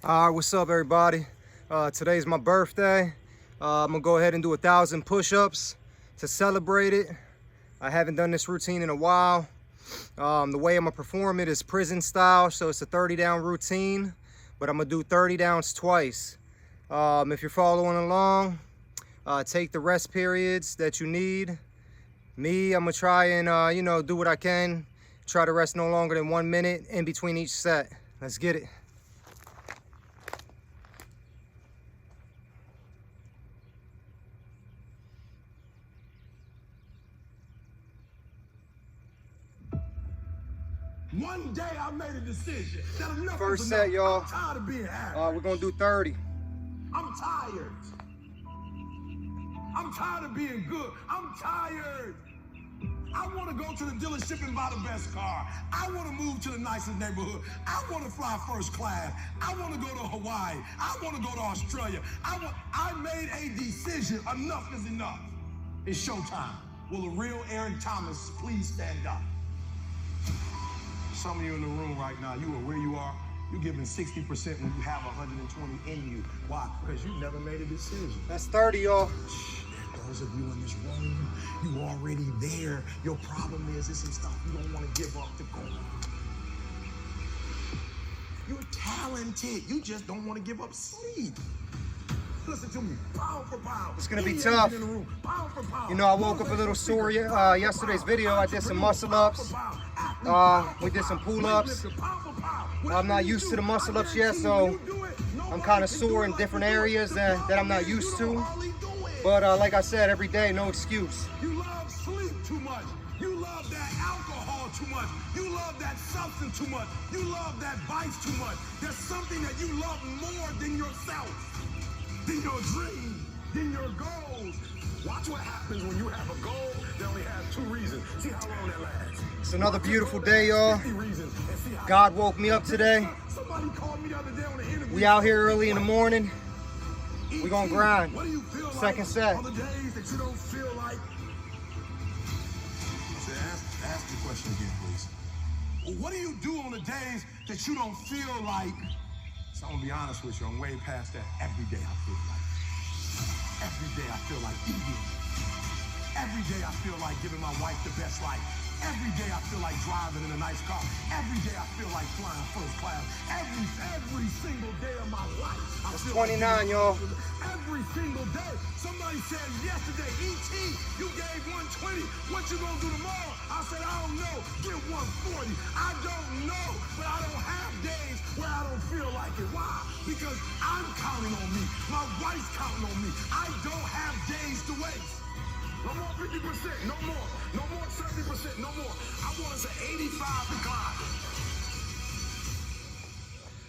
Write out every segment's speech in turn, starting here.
All right, what's up, everybody? Today's my birthday. I'm gonna go ahead and do 1,000 push-ups to celebrate it. I haven't done this routine in a while. The way I'm gonna perform it is prison style, so it's a 30 down routine, but I'm gonna do 30 downs twice. If you're following along, take the rest periods that you need. Me, I'm gonna try and do what I can. Try to rest no longer than 1 minute in between each set. Let's get it. One day I made a decision that enough First is set, enough. y'all. I'm tired of being average. We're gonna do 30. I'm tired. I'm tired of being good. I'm tired. I want to go to the dealership and buy the best car. I want to move to the nicest neighborhood. I want to fly first class. I want to go to Hawaii. I want to go to Australia. I made a decision. Enough is enough. It's showtime. Will the real Aaron Thomas please stand up? Some of you in the room right now, you are where you are. You're giving 60% when you have 120 in you. Why? Because you never made a decision. That's 30, y'all. Those of you in this room, you already there. Your problem is there's some stuff you don't want to give up to go. You're talented. You just don't want to give up sleep. Listen to me, pound for pound. It's gonna be tough. Pound for pound. You know, I woke up a little sore. Yesterday's video, I did some muscle ups. We did some pull-ups. I'm not used to the muscle ups yet, so I'm kind of sore in different areas that I'm not used to. But like I said, every day, no excuse. You love sleep too much. You love that alcohol too much. You love that substance too much. You love that vice too much. There's something that you love more than yourself, than your dream, than your goals. Watch what happens when you have a goal that only has 2 reasons. See how long that lasts. It's another beautiful day, y'all. God woke me up today. Somebody called me the other day on the interview. We out here early in the morning. We gonna grind. What do you feel like Second set. on the days that you don't feel like? Ask the question again, please. Well, what do you do on the days that you don't feel like? So I'm gonna be honest with you, I'm way past that. Every day I feel like. Every day I feel like eating. Every day I feel like giving my wife the best life. Every day I feel like driving in a nice car. Every day I feel like flying first class. Every single day of my life. That's 29, y'all. Every single day. Somebody said yesterday, E.T., you gave 120. What you gonna do tomorrow? I said, I don't know. Give 140. I don't know, but I don't have days where I don't feel like it. Why? Because I'm counting on me. My wife's counting on me. I don't have days to waste. No more 50%, no more. No more 70%, no more. I want us at 85 to climb.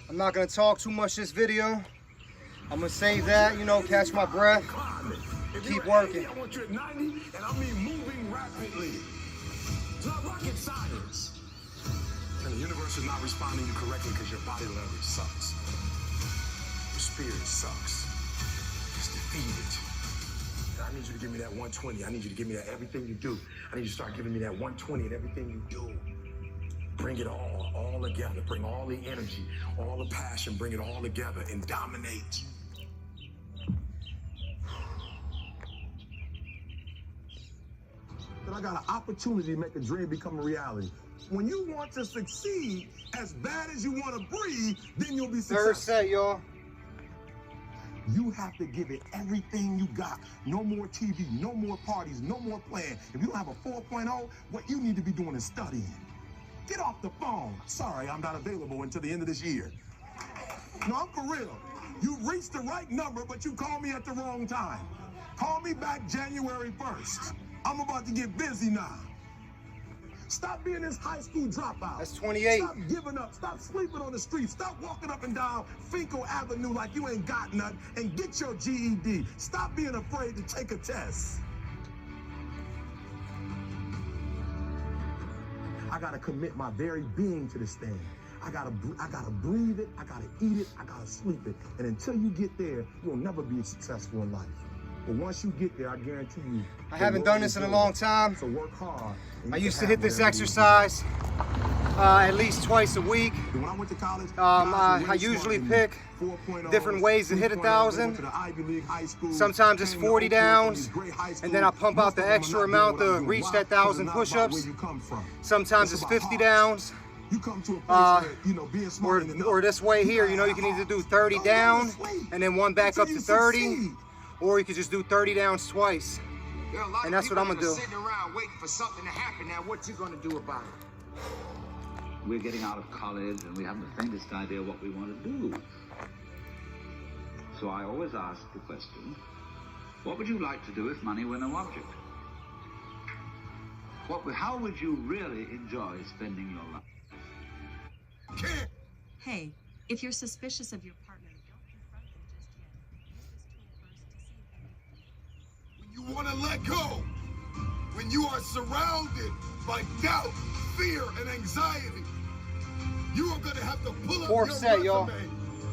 I'm not gonna talk too much this video. I'm gonna save that, catch my breath. Keep working. 80, I want you at 90, and I mean moving rapidly. It's not rocket science. And the universe is not responding to you correctly because your body language sucks. Your spirit sucks. It's defeated. I need you to give me that 120. I need you to give me that everything you do. I need you to start giving me that 120 and everything you do. Bring it all together. Bring all the energy, all the passion, bring it all together and dominate. But I got an opportunity to make a dream become a reality. When you want to succeed as bad as you want to breathe, then you'll be successful. Third set, y'all. You have to give it everything you got. No more TV, no more parties, no more playing. If you don't have a 4.0, what you need to be doing is studying. Get off the phone. Sorry, I'm not available until the end of this year. No, I'm for real. You reached the right number, but you called me at the wrong time. Call me back January 1st. I'm about to get busy now. Stop being this high school dropout. That's 28. Stop giving up. Stop sleeping on the street. Stop walking up and down Finkel Avenue like you ain't got nothing, and get your GED. Stop being afraid to take a test. I gotta commit my very being to this thing. I gotta breathe it. I gotta eat it. I gotta sleep it. And until you get there, you'll never be successful in life. But once you get there, I guarantee you. I haven't done this in a long time. So work hard. I used to hit this exercise at least twice a week. When I went to college, I usually pick different ways to hit 1,000. Sometimes it's 40 downs, and then I pump out the extra amount to reach that 1,000 push-ups. Sometimes it's 50 downs. Or this way here, you know, you can either do 30 down and then one back up to 30, or you could just do 30 downs twice. And that's what I'm gonna do. Sitting around waiting for something to happen. Now, what you gonna do about it? We're getting out of college and we haven't the faintest idea what we want to do. So I always ask the question, what would you like to do if money were no object? How would you really enjoy spending your life? Hey, if you're suspicious of your partner, don't confront them just yet. Use this tool first to see if they... When you want to let go, when you are surrounded by doubt, fear, and anxiety, you are going to have to pull up your resume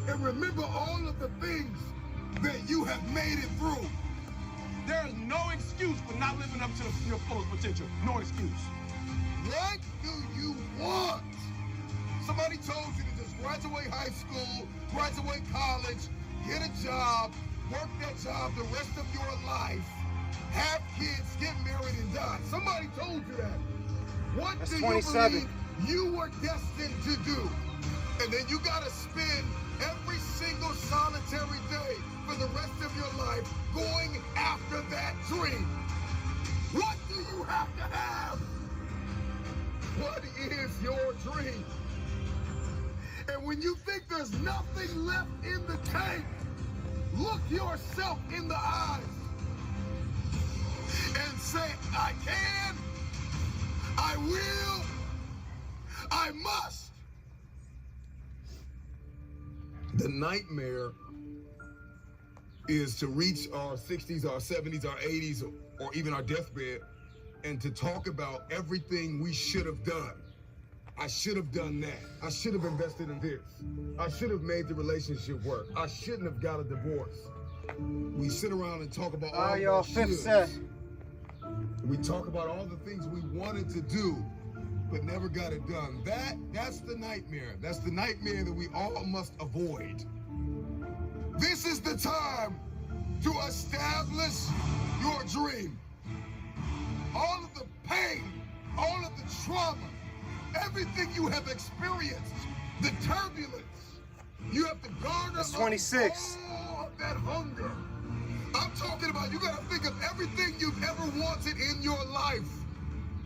and remember all of the things that you have made it through. There is no excuse for not living up to your fullest potential. No excuse. What do you want? Somebody told you to just graduate high school, graduate college, get a job, work that job the rest of your life, have kids, get married, and die. Somebody told you that. What do you believe you were destined to do? And then you gotta spend every single solitary day for the rest of your life going after that dream. What do you have to have? What is your dream? And when you think there's nothing left in the tank, look yourself in the eyes and say, I can, I will, I must. The nightmare is to reach our 60s, our 70s, our 80s, or even our deathbed, and to talk about everything we should have done. I should have done that. I should have invested in this. I should have made the relationship work. I shouldn't have got a divorce. We sit around and talk about all y'all, the fifth set. We talk about all the things we wanted to do, but never got it done. That's the nightmare. That's the nightmare that we all must avoid. This is the time to establish your dream. All of the pain, all of the trauma, everything you have experienced, the turbulence, you have to garner up 26. all of that hunger. I'm talking about you gotta think of everything you've ever wanted in your life,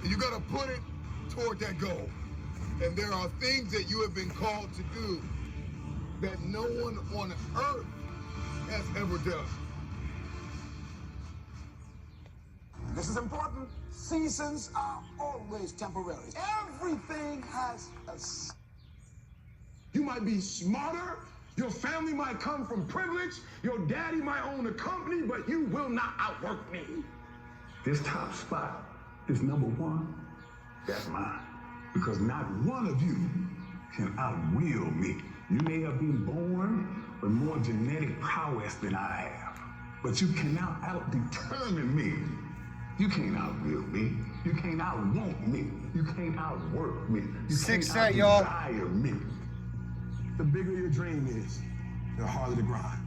and you gotta put it toward that goal. And there are things that you have been called to do that no one on earth has ever done. This is important. Seasons are always temporary. Everything has a... You might be smarter, your family might come from privilege, your daddy might own a company, but you will not outwork me. This top spot is #1. That's mine. Because not one of you can outwill me. You may have been born with more genetic prowess than I have, but you cannot out-determine me. You can't outwill me. You can't outwant me. You can't outwork me. You Six can't set, y'all. outdesire me. The bigger your dream is, the harder the grind.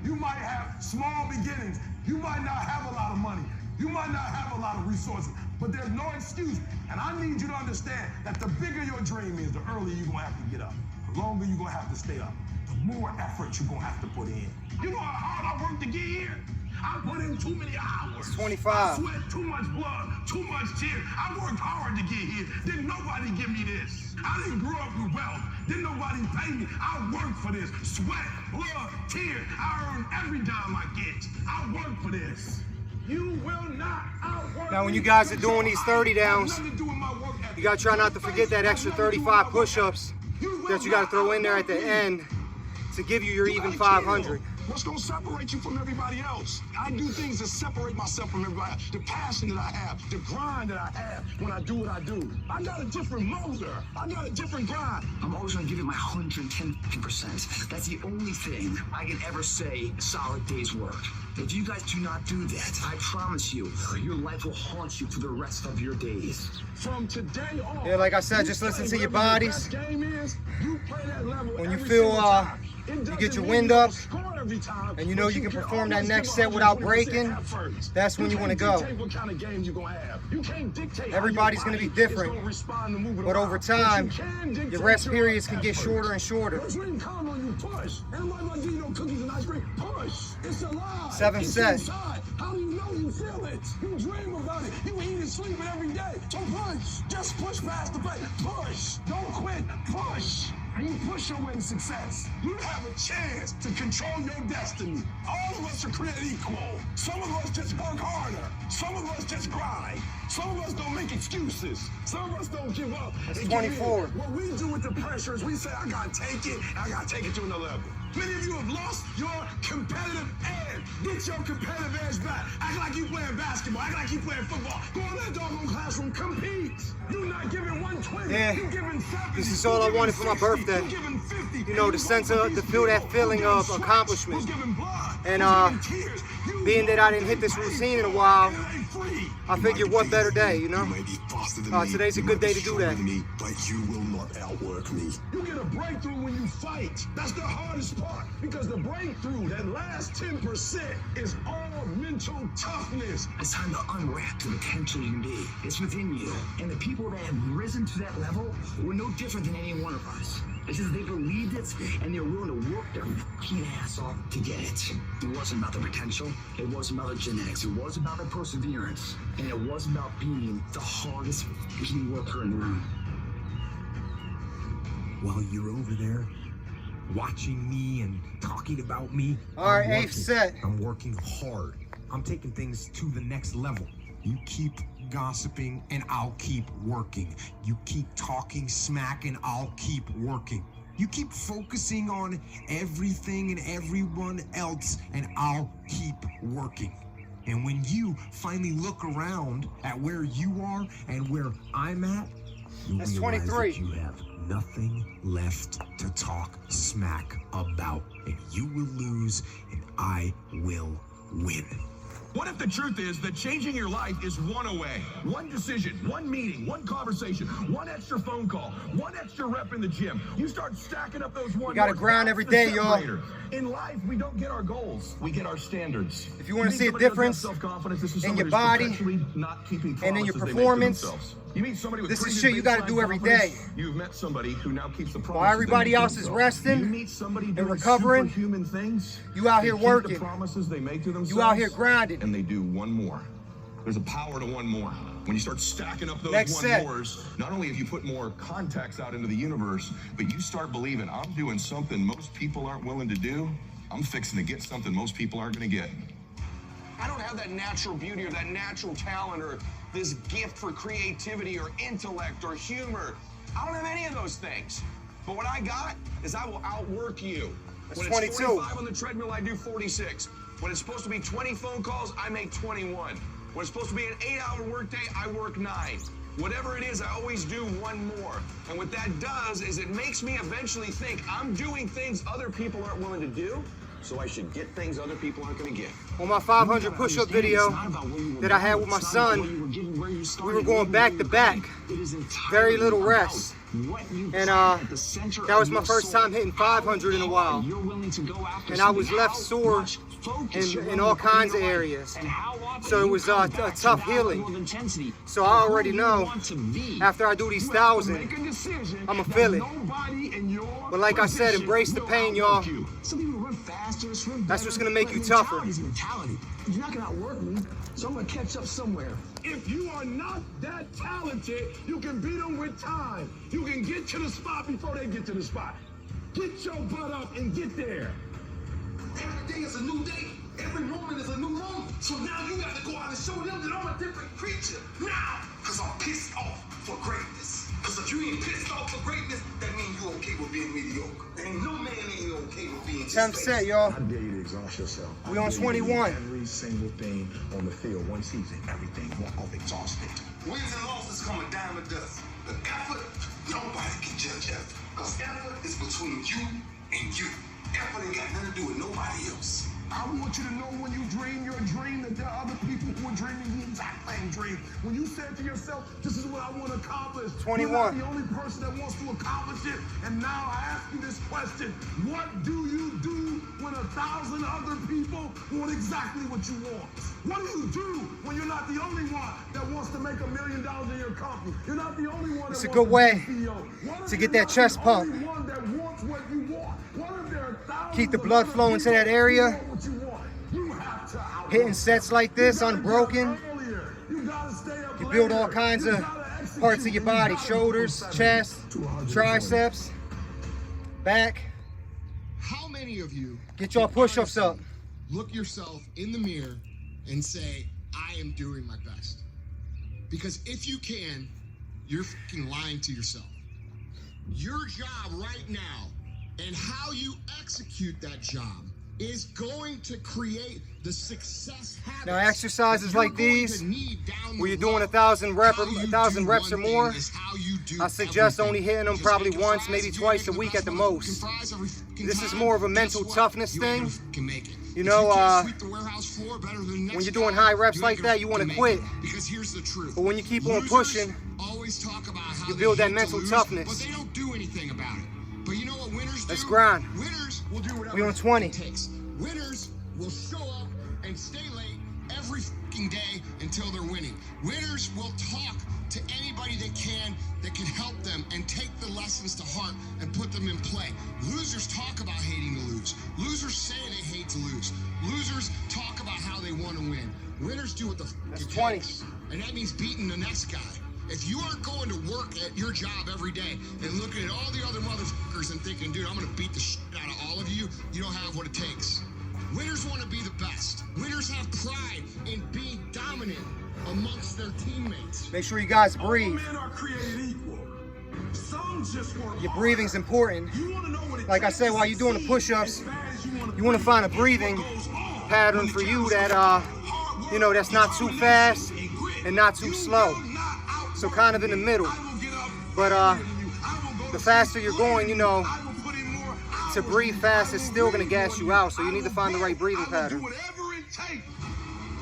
You might have small beginnings. You might not have a lot of money. You might not have a lot of resources, but there's no excuse. And I need you to understand that the bigger your dream is, the earlier you're gonna have to get up. The longer you're gonna have to stay up. The more effort you're gonna have to put in. You know how hard I worked to get here? I put in too many hours. 25. I sweat too much blood, too much tears. I worked hard to get here. Didn't nobody give me this. I didn't grow up with wealth. Didn't nobody pay me. I worked for this. Sweat, blood, tears. I earn every dime I get. I work for this. You will not outwork Now, when me. you guys are doing these 30 downs, Nothing to do with my work ethic. you gotta try not to forget that extra 35 push-ups that you gotta throw in there at the end to give you your even 500. What's gonna separate you from everybody else? I do things that separate myself from everybody else. The passion that I have, the grind that I have when I do what I do. I got a different motor. I got a different grind. I'm always gonna give it my 110%. That's the only thing I can ever say a solid day's work. If you guys do not do that, I promise you, your life will haunt you for the rest of your days. From today on, Yeah, like I said, just listen to your bodies. When you feel you get your wind up and you know you can perform that next set without breaking, that's when you want to go. Everybody's going to be different, but over time, your rest periods can get shorter and shorter. 7 sets. How do you know you feel it? You dream about it. You eat and sleep it every day. So push. Just push past the break. Push. Don't quit. Push. And you push your way to success. You have a chance to control your destiny. All of us are created equal. Some of us just work harder. Some of us just grind. Some of us don't make excuses. Some of us don't give up. It's 24. What we do with the pressure is we say, I gotta take it. I gotta take it to another level. Many of you have lost your competitive edge. Get your competitive edge back. Act like you playing basketball. Act like you playing football. Go in that doggone classroom. Compete. You're not giving 120. Yeah. You're giving 70. This is all I wanted for my birthday. You're giving 50. You know, the sense of, to feel that feeling of accomplishment. And being that I didn't hit this routine in a while, I figured what better day, you know? Today's a good day to do that. But you will not outwork me. You get a breakthrough when you fight. That's the hardest part. Because the breakthrough, that last 10%, is all mental toughness. It's time to unwrap the potential you can be. It's within you. And the people that have risen to that level were no different than any one of us. It's just they believed it and they're willing to work their fucking ass off to get it. It wasn't about the potential. It wasn't about the genetics. It was about the perseverance. And it was about being the hardest fucking worker in the room. While you're over there watching me and talking about me, All right, I'm 8th set. I'm working hard. I'm taking things to the next level. You keep gossiping and I'll keep working. You keep talking smack and I'll keep working. You keep focusing on everything and everyone else and I'll keep working. And when you finally look around at where you are and where I'm at, you That's realize 23. that you have nothing left to talk smack about. And you will lose and I will win. What if the truth is that changing your life is one away? One decision, one meeting, one conversation, one extra phone call, one extra rep in the gym. You start stacking up those one. You gotta grind every day, y'all. In life, we don't get our goals. We get our standards. If you want to see a difference in your body and in your performance, you meet somebody with this is shit you gotta do every day. You've met somebody who now keeps the promises. While everybody else is resting you meet somebody and doing recovering, superhuman things. you out They here keep working. The promises they make to themselves. You out here grinding. And they do one more. There's a power to one more. When you start stacking up those Next one set. mores, not only have you put more contacts out into the universe, but you start believing I'm doing something most people aren't willing to do. I'm fixing to get something most people aren't going to get. I don't have that natural beauty or that natural talent or this gift for creativity or intellect or humor. I don't have any of those things. But what I got is I will outwork you. That's When 22. it's 45 on the treadmill, I do 46. When it's supposed to be 20 phone calls, I make 21. When it's supposed to be an 8-hour workday, I work 9. Whatever it is, I always do one more. And what that does is it makes me eventually think I'm doing things other people aren't willing to do, so I should get things other people aren't going to get. On my 500 push-up video that I had with my son, we were going back to back, very little rest. And that was my first time hitting 500 in a while. And I was left sore in all kinds of areas. So it was a tough healing. So I already know after I do these 1,000, I'ma feel it. But like I said, embrace the pain, y'all. That's what's gonna make you tougher. You're not gonna outwork me, so I'm gonna catch up somewhere. If you are not that talented, you can beat them with time. You can get to the spot before they get to the spot. Get your butt up and get there. Every day is a new day. Every moment is a new moment. So now you got to go out and show them that I'm a different creature. Now, because I'm pissed off for greatness. Because if you ain't pissed off for greatness, that means you're okay with being mediocre. Ain't no man ain't okay with being 10th set, y'all. I dare you to exhaust yourself. We on 21. Every single thing on the field, one season, everything walk off exhausted. Wins and losses come a dime a dozen. But effort, nobody can judge effort. Because effort is between you and you. Effort ain't got nothing to do with nobody else. I want you to know when you dream your dream that there are other people who are dreaming the exact same dream. When you said to yourself, this is what I want to accomplish. 21. You're not the only person that wants to accomplish it. And now I ask you this question. What do you do when 1,000 other people want exactly what you want? What do you do when you're not the only one that wants to make $1 million in your company? You're not the only one that It's a wants good to be way CEO. What to if get you're that not chest the pump. only one that wants what you want? What if there are thousands Keep the of blood other flowing to that people area. who want what you want? You have to outwork Hitting sets like this, them. You gotta unbroken. get up earlier. You gotta stay up You build all later. kinds You of gotta execute. parts of your You body, gotta shoulders, go chest, 7 triceps, back. How many of you Get your push-ups up. look yourself in the mirror and say, I am doing my best? Because if you can, you're fucking lying to yourself. Your job right now and how you execute that job is going to create the success habits. Now exercises that you're like going these, to need down where you're the doing road. 1,000 reps How you do reps or one thing more, is how you do I suggest everything. only hitting them Just probably making once, fries, maybe if you twice make a the week best at the motherfucking most. fries every fucking This is time, more of a guess mental what? toughness You ain't thing. gonna fucking make it. You If know, you can't sweep the warehouse floor better than the when next you're doing guy, high reps you like ain't that, you wanna fucking quit. make it. Because here's the truth. But when you keep on Losers pushing, always talk about how you they build that hate to mental lose, toughness. but they don't do anything about it. But you know what winners do? Let's grind. Winners will do whatever We on 20. it takes. Winners will show up and stay late every fucking day until they're winning. Winners will talk to anybody they can that can help them and take the lessons to heart and put them in play. Losers talk about hating to lose. Losers say they hate to lose. Losers talk about how they want to win. Winners do what the fuck That's it 20. takes. And that means beating the next guy. If you aren't going to work at your job every day and looking at all the other motherfuckers and thinking, dude, I'm going to beat the shit out of all of you, you don't have what it takes. Winners want to be the best. Winners have pride in being dominant amongst their teammates. make sure you guys All breathe. men are created equal. Some just work Your hard. breathing's important. You wanna know what it Like I takes said, to while you're doing the succeed push-ups, as bad as you wanna find a It's breathing what goes on pattern when the for you counts that, go down. Hard work, you know, that's not too fast determination, grit. and not too You slow. will not outwork So kind of in the me. middle. I will get up But, earlier than you. I will go the to faster sleep you're going, you know, I will put in more hours to breathe than you. fast I is will still gonna read gas more you than out, so you I need to will find the work. right breathing I will pattern. do whatever it takes.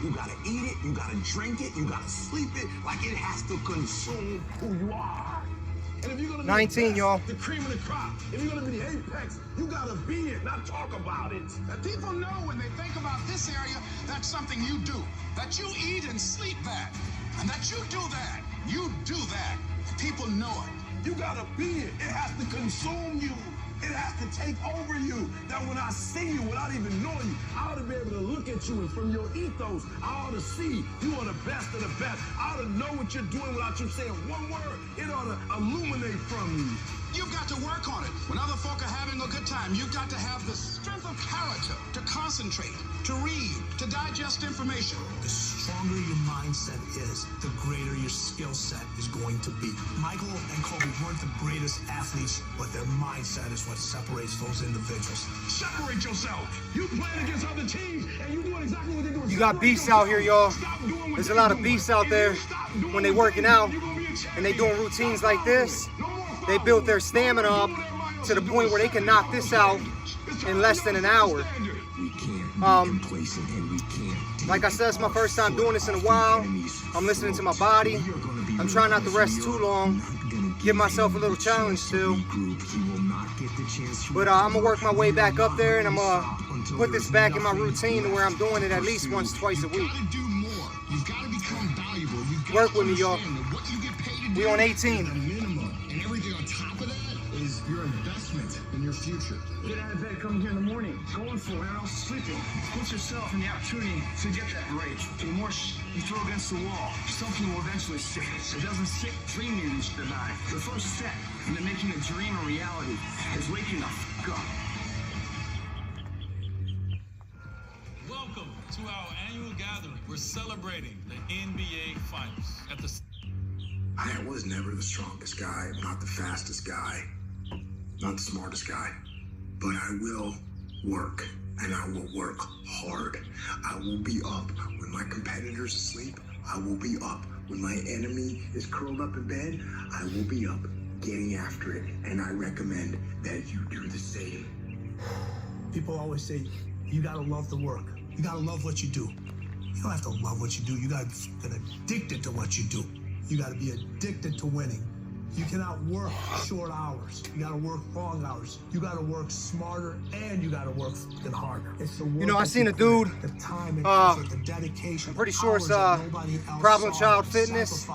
You gotta eat it, you gotta drink it, you gotta sleep it, like it has to consume who you are. And if you're gonna be 19, the best, y'all. the cream of the crop, if you're gonna be the apex, you gotta be it, not talk about it. And people know when they think about this area, that's something you do. That you eat and sleep that. And that you do that. You do that. People know it. You gotta be it. It has to consume you. It has to take over you. That when I see you without even knowing you, I ought to be able to look at you and from your ethos, I ought to see you are the best of the best. I ought to know what you're doing without you saying one word. It ought to illuminate from you. You've got to work on it. When other folk are having a good time, you've got to have the strength of character to concentrate, to read, to digest information. The stronger your mindset is, the greater your skill set is going to be. Michael and Kobe weren't the greatest athletes, but their mindset is what separates those individuals. Separate yourself. You playing against other teams and you doing exactly what they're doing. You got Separate beasts out here, y'all. Stop doing what There's a they're lot of doing. beasts out If there you stop doing when they what working they're out doing, you're gonna be a and they doing routines champion. like this. No more They fouls. built their stamina up to the point where they can knock this out in less than an hour. We can't be Um, complacent and we can't. Like I said, it's my first time doing this in a while. I'm listening to my body. I'm trying not to rest too long. Give myself a little challenge still. But I'm gonna work my way back up there and I'm gonna put this back in my routine to where I'm doing it at least once, twice a week. You've got to do more. You've got to become valuable. You've got Work to with me, y'all. understand that what you get paid to We do on is 18. a minimum. And everything on top of that is your investment in your future. Get out of bed, come here in the morning. Going for it, else sleeping. Put yourself in the opportunity to get that break. The more you throw against the wall, something will eventually stick. If it doesn't stick, dream you should deny. The first step into making a dream a reality is waking the fuck up. Welcome to our annual gathering. We're celebrating the NBA Finals at the. I was never the strongest guy, not the fastest guy, not the smartest guy, but I will work, and I will work hard. I will be up when my competitor's asleep. I will be up when my enemy is curled up in bed. I will be up getting after it, and I recommend that you do the same. People always say, You gotta love the work. You gotta love what you do. You don't have to love what you do. You gotta get addicted to what you do. You gotta be addicted to winning. You cannot work short hours. You gotta work long hours. You gotta work smarter, and you gotta work fucking harder. It's the work. You know, I seen a dude, the time and effort, the dedication. I'm pretty sure it's Problem Child Fitness.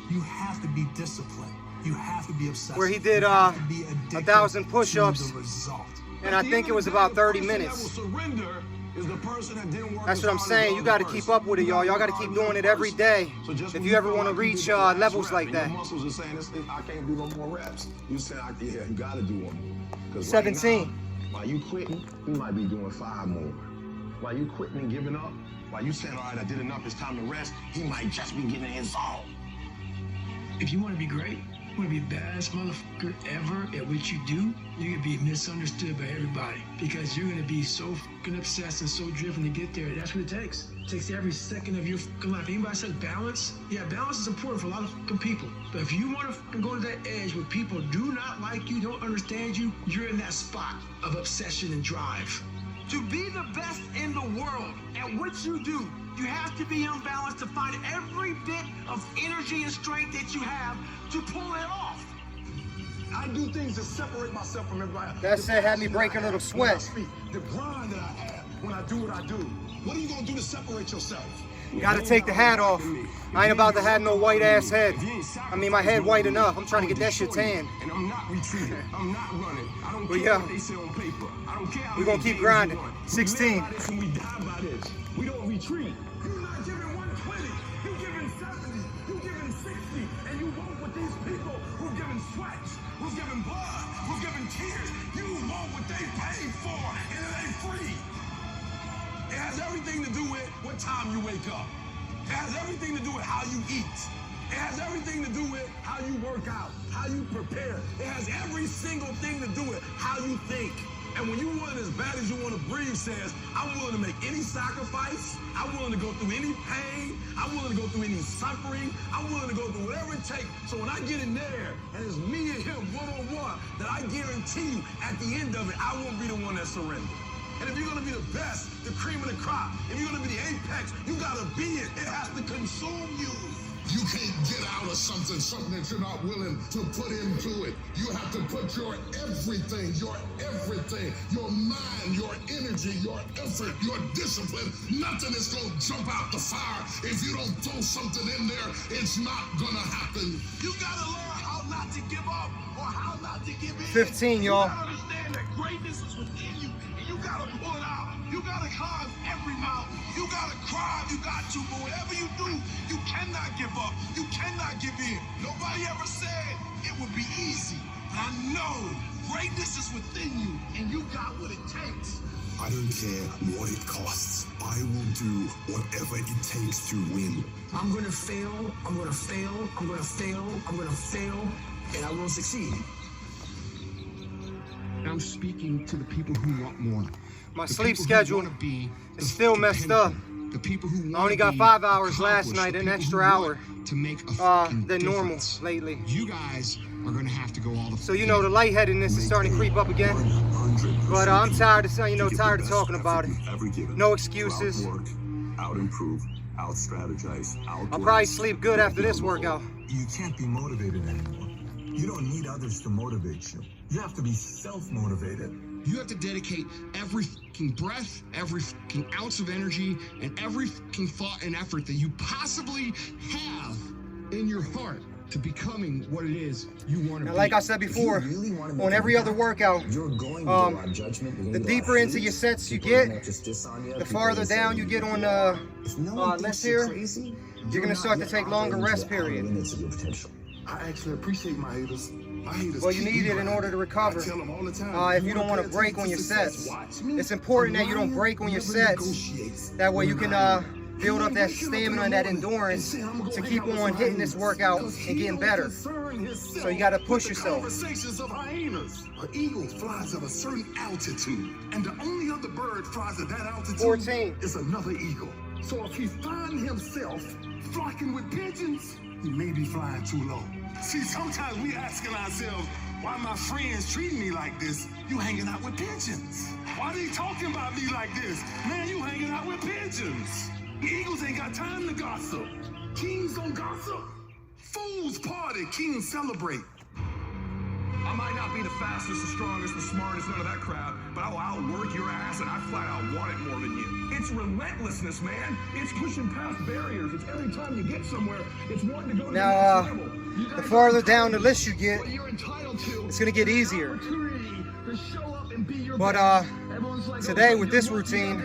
You have to be disciplined. You have to be obsessed. Where he did 1,000 push-ups, and I think it was about 30 minutes. That's what I'm saying. You got to keep up with it, y'all. Y'all got to keep doing it every day if you ever want to reach levels like that. Muscles are saying, I can't do no more reps. You said, yeah, you got to do one more. 17. Right now, while you quitting, you might be doing 5 more. While you quitting and giving up, while you saying, all right, I did enough, it's time to rest, he might just be getting his zone. If you want to be great, you want to be the baddest motherfucker ever at what you do, you're going to be misunderstood by everybody because you're going to be so fucking obsessed and so driven to get there. That's what it takes. It takes every second of your fucking life. Anybody says balance? Yeah, balance is important for a lot of fucking people. But if you want to fucking go to that edge where people do not like you, don't understand you, you're in that spot of obsession and drive. To be the best in the world at what you do, you have to be unbalanced to find every bit of energy and strength that you have to pull it off. I do things to separate myself from everybody. That said, had me break a little sweat. The grind that I have when I do what I do. What are you gonna do to separate yourself? Gotta take the hat off. I ain't about to have no white ass head. I mean, my head white enough. I'm trying to get that shit tan. And I'm not retreating. I'm not running. I don't But care yeah, what they say on paper. I don't care how we're gonna keep grinding. 16. We live by this and we die by this. We don't retreat. You're not giving 120. You're giving 70. You're giving 60. And you want with these people who've given sweat, who've given blood, who've given tears. You want what they paid for, and it ain't free. It has everything to do with what time you wake up. It has everything to do with how you eat. It has everything to do with how you work out, how you prepare. It has every single thing to do with how you think. And when you want it as bad as you want to breathe, says, I'm willing to make any sacrifice. I'm willing to go through any pain. I'm willing to go through any suffering. I'm willing to go through whatever it takes. So when I get in there and it's me and him one-on-one, that I guarantee you at the end of it, I won't be the one that surrenders. And if you're gonna be the best, the cream of the crop, if you're gonna be the apex, you gotta be it. It has to consume you. You can't get out of something that you're not willing to put into it. You have to put your everything, your mind, your energy, your effort, your discipline. Nothing is gonna jump out the fire. If you don't throw something in there, it's not gonna happen. You gotta learn how not to give up or how not to give in. 15, y'all. You gotta understand that greatness is within you, and you gotta pull it out. You gotta climb every mountain. You gotta cry, you got to, but whatever you do, you cannot give up. You cannot give in. Nobody ever said it would be easy. But I know greatness is within you, and you got what it takes. I don't care what it costs. I will do whatever it takes to win. I'm gonna fail, I'm gonna fail, I'm gonna fail, I'm gonna fail, and I will succeed. I'm speaking to the people who want more. My sleep schedule is still messed up. The people who I only got 5 hours last night, an extra hour to make a than normal lately. You guys are gonna have to go all the. So you know the lightheadedness is starting to creep up again. But I'm tired of tired of talking about it. No excuses. Out improve, out strategize, out. I'll probably sleep good after this workout. You can't be motivated anymore. You don't need others to motivate you. You have to be self-motivated. You have to dedicate every fucking breath, every fucking ounce of energy, and every fucking thought and effort that you possibly have in your heart to becoming what it is you want to be. Like I said before, on every other workout, the deeper into your sets you get, the farther down you get on less here, you're going to start to take longer rest periods. I actually appreciate my haters. Well, you need it in order to recover. I tell them all the time, if you don't want to break on your sets, it's important that you don't break on your sets. That way you can build up that stamina and that endurance to keep on hitting this workout and getting better. So you got to push yourself. Conversations of hyenas. An eagle flies at a certain altitude, and the only other bird flies at that altitude 14. is another eagle. So if he finds himself flocking with pigeons, he may be flying too low. See, sometimes we asking ourselves, Why my friends treating me like this? You hanging out with pigeons. Why they talking about me like this? Man, you hanging out with pigeons. The Eagles ain't got time to gossip. Kings don't gossip. Fools party, kings celebrate. I might not be the fastest, the strongest, the smartest, none of that crap, but I will outwork your ass, and I flat out want it more than you. It's relentlessness, man. It's pushing past barriers. It's every time you get somewhere, it's wanting to go to Now, the next level. the farther down the list you get, it's gonna get easier. But today with this routine,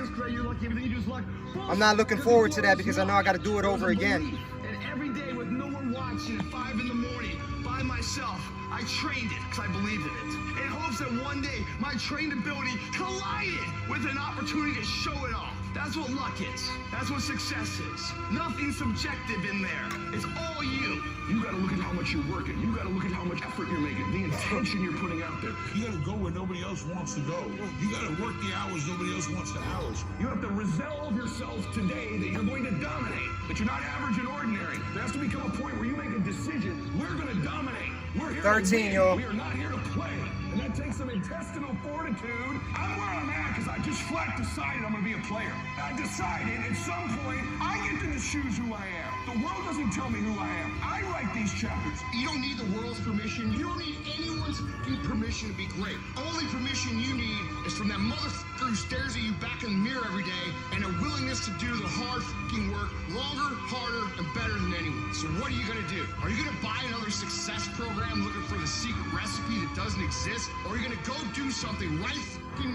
I'm not looking forward to that because I know I got to do it over again. And every day with no one watching at 5 in the morning by myself, I trained it because I believed in it. In hopes that one day my trained ability collided with an opportunity to show it off. That's what luck is. That's what success is. Nothing subjective in there. It's all you. You gotta look at how much you're working. You gotta look at how much effort you're making, the intention you're putting out there. You gotta go where nobody else wants to go. You gotta work the hours nobody else wants to hours. You have to resolve yourself today that you're going to dominate, that you're not average and ordinary. There has to become a point where you make a decision. We're gonna dominate. We're here 13, to y'all. win. We are not here to play. And that takes some intestinal fortitude. I'm where I'm at because I just flat decided I'm gonna be a player. I decided at some point I get to choose who I am. The world doesn't tell me who I am. I write these chapters. You don't need the world's permission. You don't need anyone's permission to be great. Only permission you need is from that motherfucker who stares at you back in the mirror every day and a willingness to do the hard work longer, harder, and better than anyone. So what are you gonna do? Are you gonna buy another success program looking for the secret recipe that doesn't exist? Or are you gonna go do something right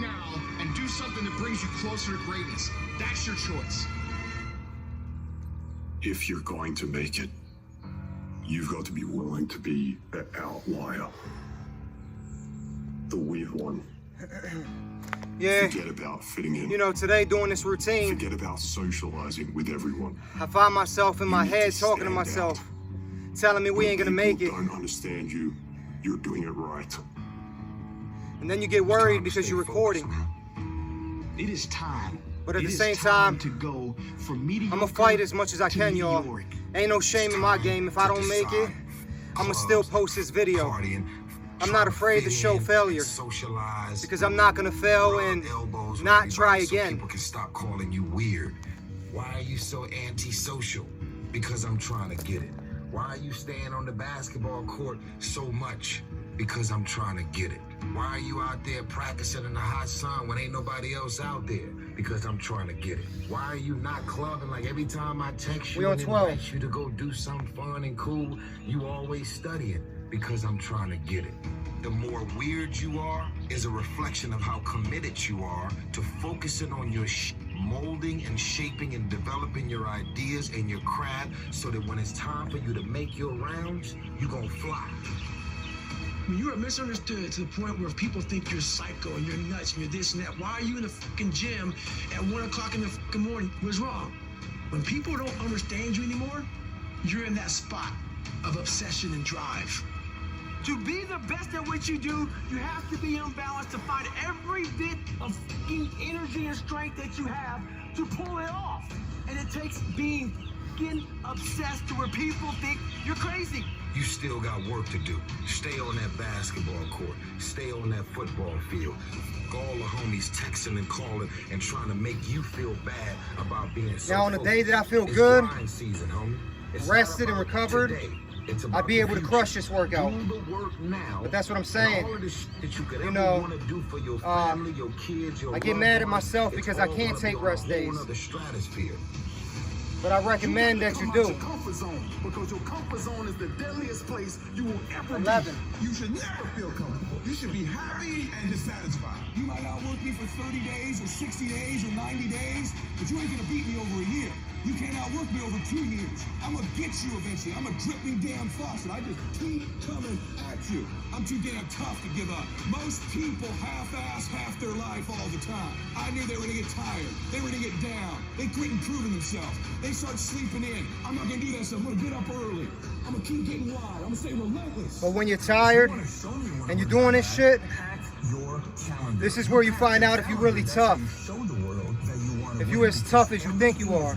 now and do something that brings you closer to greatness? That's your choice. If you're going to make it, you've got to be willing to be the outlier. The weird one. Yeah, Forget about fitting in. you know, today doing this routine, Forget about socializing with everyone. I find myself in my You need head to talking to stand myself, out. telling me we When ain't gonna people make it. don't understand you, you're doing it right. And then you get worried because you're recording. It is time. But at It the is same time, to go from mediocre I'm gonna fight as much as I to can, y'all. meteoric. Ain't no shame in my game. If I don't make it, I'm gonna still post this video. I'm not afraid to show failure Socialize. because I'm not gonna fail and Elbows with not try everybody so again. people can stop calling you weird. Why are you so antisocial? Because I'm trying to get it. Why are you staying on the basketball court so much? Because I'm trying to get it. Why are you out there practicing in the hot sun when ain't nobody else out there? Because I'm trying to get it. Why are you not clubbing like every time I text you We on and 12. invite you to go do something fun and cool, you always studying? Because I'm trying to get it. The more weird you are is a reflection of how committed you are to focusing on your molding and shaping and developing your ideas and your craft so that when it's time for you to make your rounds, you're gonna fly. When you are misunderstood to the point where people think you're psycho and you're nuts and you're this and that, why are you in the fucking gym at 1 o'clock in the fucking morning? What's wrong? When people don't understand you anymore, you're in that spot of obsession and drive. To be the best at what you do, you have to be unbalanced to find every bit of fucking energy and strength that you have to pull it off. And it takes being fucking obsessed to where people think you're crazy. You still got work to do. Stay on that basketball court. Stay on that football field. All the homies texting and calling and trying to make you feel bad about being so Now on the focused. day that I feel It's good, grind season, homie. It's rested not and about recovered, today. It's I'd about be the able to future. crush this workout. Do the work now. But that's what I'm And saying. all of the shit that you could You ever know, want to do for your family, your kids, your I get loved mad at ones, myself it's because I all can't gonna take be on rest a whole days. nother stratosphere. But I recommend that you Come out do. your comfort zone, because your comfort zone is the deadliest place you will ever 11. be. You should never feel comfortable. You should be happy and dissatisfied. You might outwork me for 30 days or 60 days or 90 days, but you ain't gonna beat me over a year. You can't outwork me over 2 years. I'm gonna get you eventually. I'm a dripping damn faucet. I just keep coming at you. I'm too damn tough to give up. Most people half-ass half their life all the time. I knew they were gonna get tired. They were gonna get down. They quit improving themselves. They start sleeping in. I'm not gonna do that, so I'm gonna get up early. I'm gonna keep getting wild. I'm gonna stay relentless. But when you're tired and you're doing this shit, this is where you find out if you're really tough. If you're as tough as you think you are.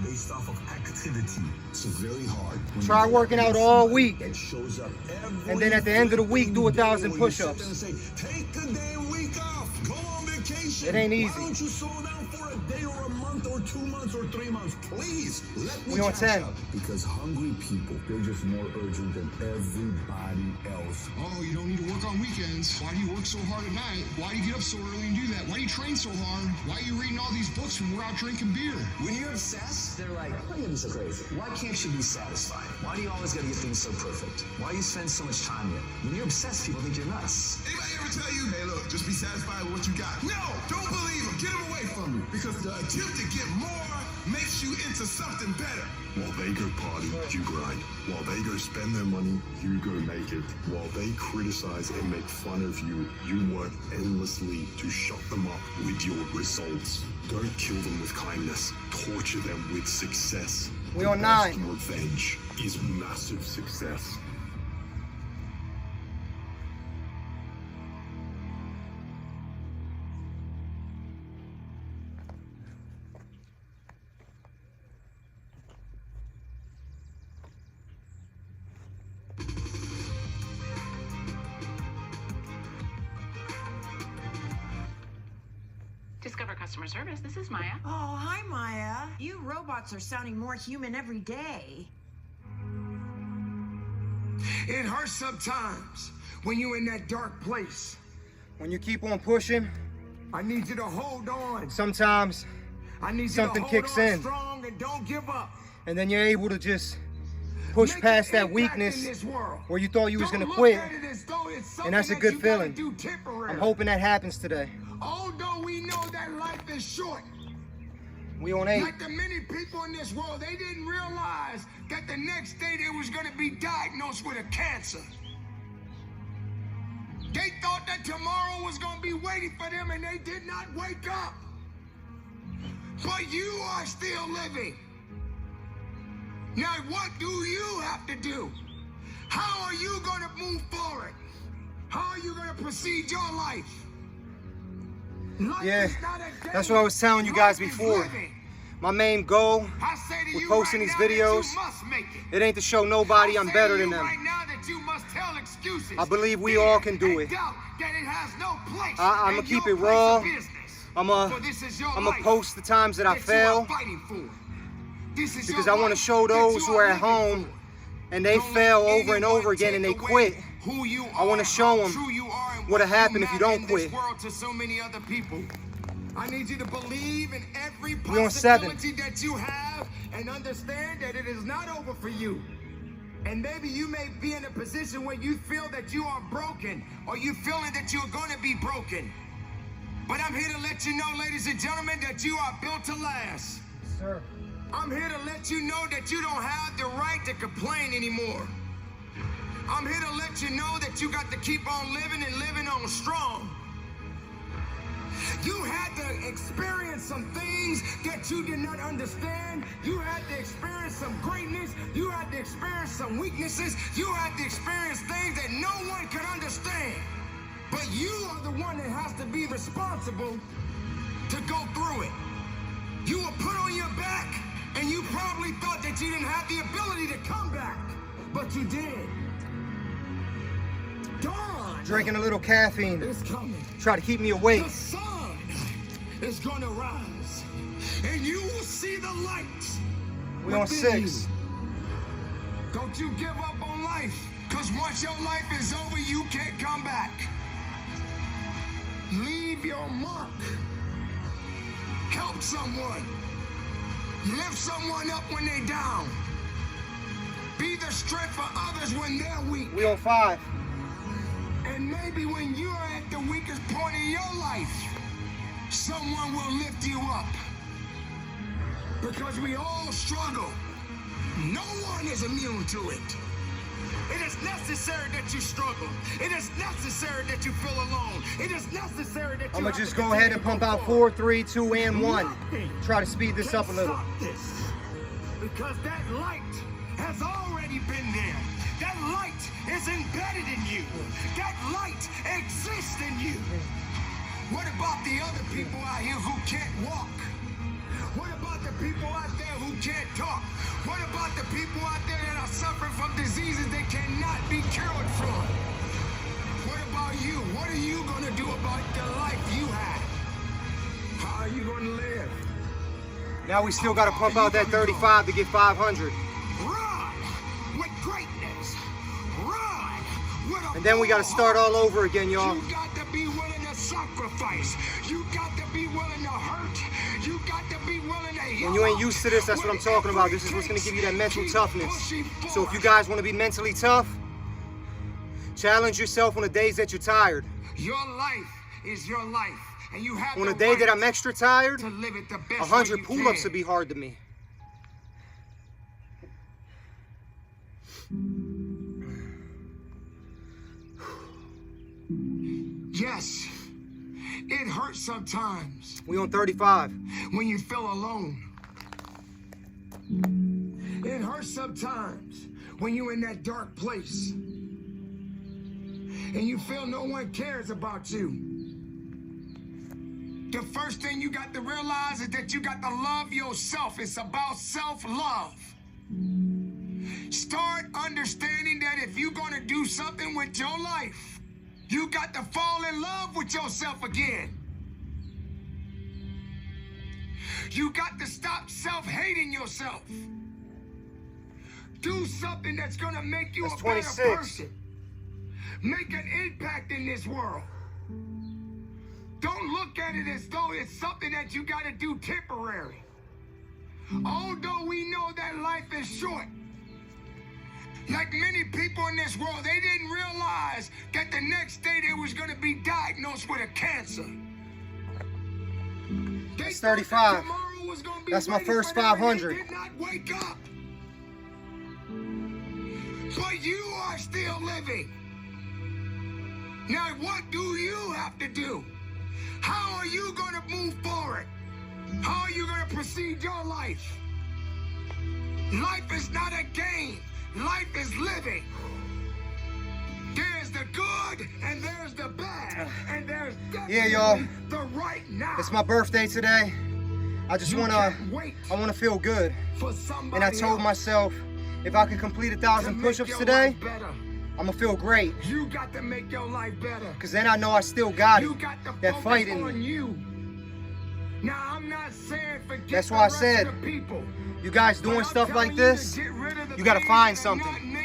activity. It's very hard. Try working out all week. It shows up every And then at the end of the week, do 1,000 push-ups. Take a day, a week off. Go on vacation. It ain't easy. Why don't you slow down for a day or a month or 2 months or 3 months? Please, let me We on catch 10. up. Because hungry people, they're just more urgent than everybody else. Oh, you don't need to work on weekends. Why do you work so hard at night? Why do you get up so early and do that? Why do you train so hard? Why are you reading all these books when we're out drinking beer? When you're obsessed, they're like, why are you so crazy? Why can't you be satisfied? Why do you always gotta get things so perfect? Why do you spend so much time here? When you're obsessed, people think you're nuts. Anybody ever tell you, hey, look, just be satisfied with what you got? No, don't believe them. Get them away from you. Because the attempt to get more makes you into something better. While they go party, you grind. While they go spend their money, you go make it. While they criticize and make fun of you, you work endlessly to shut them up with your results. Don't kill them with kindness. Torture them with success. We on 9. Revenge is massive success. Discover customer service. This is Maya. Oh, hi, Maya. You robots are sounding more human every day. It hurts sometimes when you're in that dark place. When you keep on pushing, I need you to hold on. sometimes I need you something to hold kicks on in. strong and don't give up. and then you're able to just push Make past an that impact weakness in this world. where you thought you was Don't gonna look quit, at it as though it's and that's a something good that you gotta feeling. do temporary. I'm hoping that happens today. Although we know that life is short, We on 8. like the many people in this world, they didn't realize that the next day they was gonna be diagnosed with a cancer. They thought that tomorrow was gonna be waiting for them, and they did not wake up. But you are still living. Now, what do you have to do? How are you gonna move forward? How are you gonna proceed your life? Life Yeah, is not a game. that's what I was telling you guys Life is before. living. My main goal I say to with you posting right these now that videos, you must make it. it ain't to show nobody I'm I say better to than you them. right now that you must tell excuses. I believe we Fear all can do and it. doubt that it has no place I'ma in keep your it place raw. of business. For this is your I'ma life post the times that I you are fail, fighting for. This is because your I want to life show that those you who are at living home for. and they Don't fail let over and over anyone again and they take away quit. who you I want are, to show how them true you are, and what'll what happen if you matter don't in quit. this world to so many other people. I need you to believe in every We on 7. possibility that you have and understand that it is not over for you. And maybe you may be in a position where you feel that you are broken, or you feeling that you're going to be broken. But I'm here to let you know, ladies and gentlemen, that you are built to last. Sir. I'm here to let you know that you don't have the right to complain anymore. I'm here to let you know that you got to keep on living and living on strong. You had to experience some things that you did not understand. You had to experience some greatness. You had to experience some weaknesses. You had to experience things that no one could understand. But you are the one that has to be responsible to go through it. You were put on your back, and you probably thought that you didn't have the ability to come back, but you did. Dawn Drinking a little caffeine, is coming. try to keep me awake. The sun is gonna rise, and you will see the light. We on within 6. you. Don't you give up on life, because once your life is over, you can't come back. Leave your mark. Help someone. Lift someone up when they're down. Be the strength for others when they're weak. We on 5. And maybe when you're at the weakest point in your life, someone will lift you up. Because we all struggle. No one is immune to it. It is necessary that you struggle. It is necessary that you feel alone. It is necessary that you I'm gonna have just to go ahead and continue pump to out go 4, 3, 2, and 1. Nothing Try to speed this can up a little. stop this. Because that light has already been there. That light is embedded in you. That light exists in you. What about the other people out here who can't walk? What about the people out there who can't talk? What Now we still got to pump out that 35 to get 500. Run with greatness. Run with a And then we got to start all over again, y'all. You got to be willing to sacrifice. You got to be willing to hurt. You got to be willing to heal. When you ain't used to this, that's what I'm talking about. This is what's going to give you that mental toughness. So if you guys want to be mentally tough, challenge yourself on the days that you're tired. Your life is your life. And you have on the a day right that I'm extra tired, to live it the best 100 way you pull-ups can. would be hard to me. Yes, it hurts sometimes. We on 35. When you feel alone. It hurts sometimes when you're in that dark place. And you feel no one cares about you. The first thing you got to realize is that you got to love yourself. It's about self-love. Start understanding that if you're going to do something with your life, you got to fall in love with yourself again. You got to stop self-hating yourself. Do something that's going to make you a better 26. person. Make an impact in this world. Don't look at it as though it's something that you got to do temporary. Although we know that life is short. Like many people in this world, they didn't realize that the next day they was going to be diagnosed with a cancer. That's 35. That's my first 500. Did not wake up. But you are still living. Now, what do you have to do? How are you going to move forward? How are you going to proceed your life? Life is not a game. Life is living. There's the good and there's the bad. And there's definitely y'all. the right now. It's my birthday today. I just want to feel good. And I told myself, if I could complete 1,000 push-ups today, I'm going to feel great. You got to make your life better. Because then I know I still got it. Got to that fight in on me. You. Now, I'm not saying forget That's why I said, people. You guys doing stuff like this, you got to find something.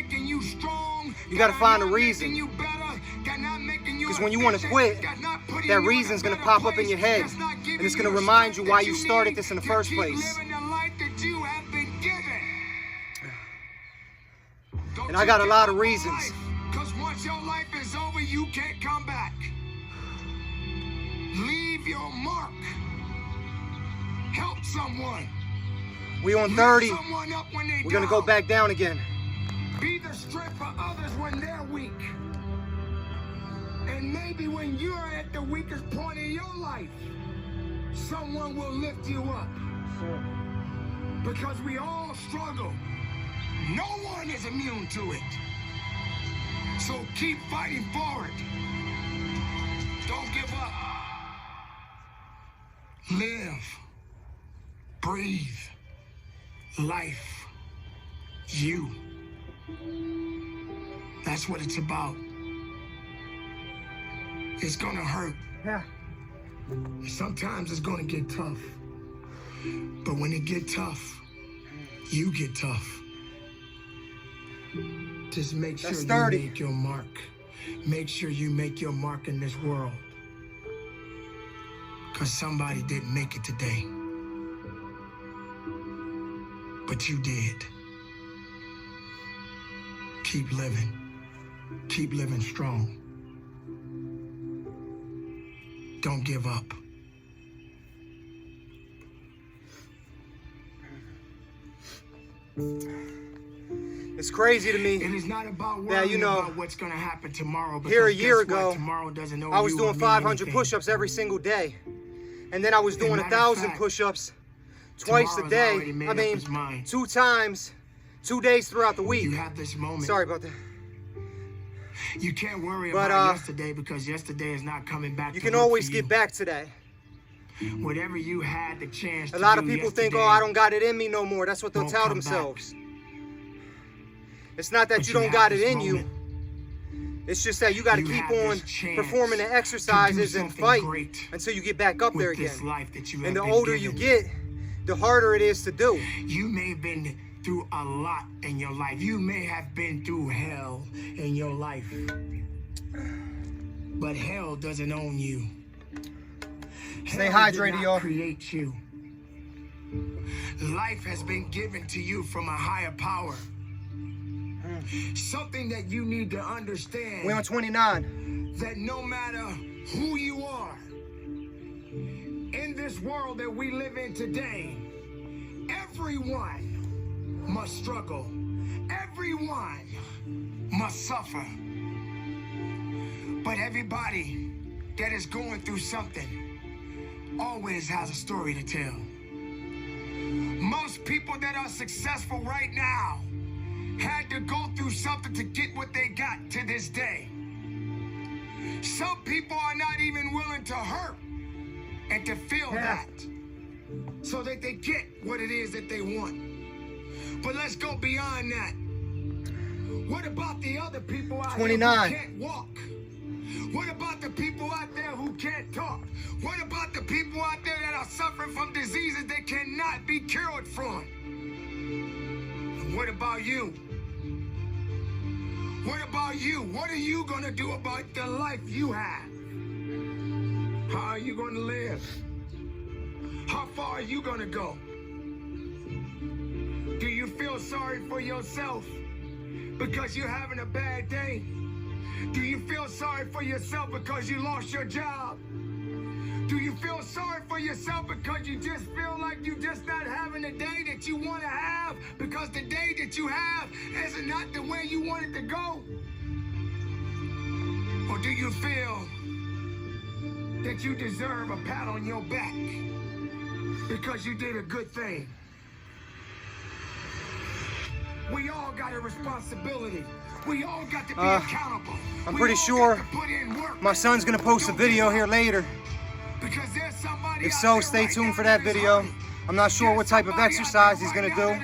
You got to find a reason. Because when you want to quit, that reason's going to pop up in your head. And it's going to remind you why you started this in the first place. And I got a lot of reasons. Because once your life is over, you can't come back. Leave your mark. Help someone. We on 30. We're going to go back down again. Be the strength for others when they're weak. And maybe when you're at the weakest point in your life, someone will lift you up. Because we all struggle. No one is immune to it. So keep fighting forward. Don't give up. Live. Breathe. Life. You. That's what it's about. It's gonna hurt. Yeah. Sometimes it's gonna get tough. But when it get tough, you get tough. Just make sure you make your mark. Make sure you make your mark in this world. Because somebody didn't make it today. But you did. Keep living. Keep living strong. Don't give up. It's crazy to me It is not about that, you know, about what's going to happen tomorrow. Here a year guess what? ago, Tomorrow doesn't know I was you doing or me 500 anything. push-ups every single day. And then I was doing matter of 1,000 fact, push-ups twice a tomorrow's day. already made I up mean, his mind. 2 times, 2 days throughout the week. You have this moment. Sorry about that. You can't worry But, about yesterday because yesterday is not coming back. You to can look always for get you. back today. Whatever you had the chance A lot of do people think, yesterday oh, I don't got it in me no more. That's what they'll won't tell come themselves. It's not that But you you don't have got it this in you. It's just that you got to You keep have on this chance performing the to do exercises and something fight great until you get back up with there this again. life that you And have the been older you given. get, the harder it is to do. You may have been through a lot in your life. You may have been through hell in your life. But hell doesn't own you. Stay Hell hydrated, did not y'all. create you. Life has been given to you from a higher power. Something that you need to understand. We on 29. That no matter who you are, in this world that we live in today, everyone must struggle. Everyone must suffer. But everybody that is going through something always has a story to tell. Most people that are successful right now had to go through something to get what they got to this day. Some people are not even willing to hurt and to feel that so that they get what it is that they want. But let's go beyond that. What about the other people out 29. there who can't walk? What about the people out there who can't talk? What about the people out there that are suffering from diseases they cannot be cured from? And what about you? What about you? What are you going to do about the life you have? How are you going to live? How far are you going to go? Do you feel sorry for yourself because you're having a bad day? Do you feel sorry for yourself because you lost your job? Do you feel sorry for yourself because you just feel like you're just not having the day that you want to have because the day that you have is not the way you want it to go? Or do you feel that you deserve a pat on your back because you did a good thing? We all got a responsibility. We all got to be accountable. I'm pretty sure my son's gonna post a video here later. If so, stay tuned for that video. I'm not sure what type of exercise he's gonna do.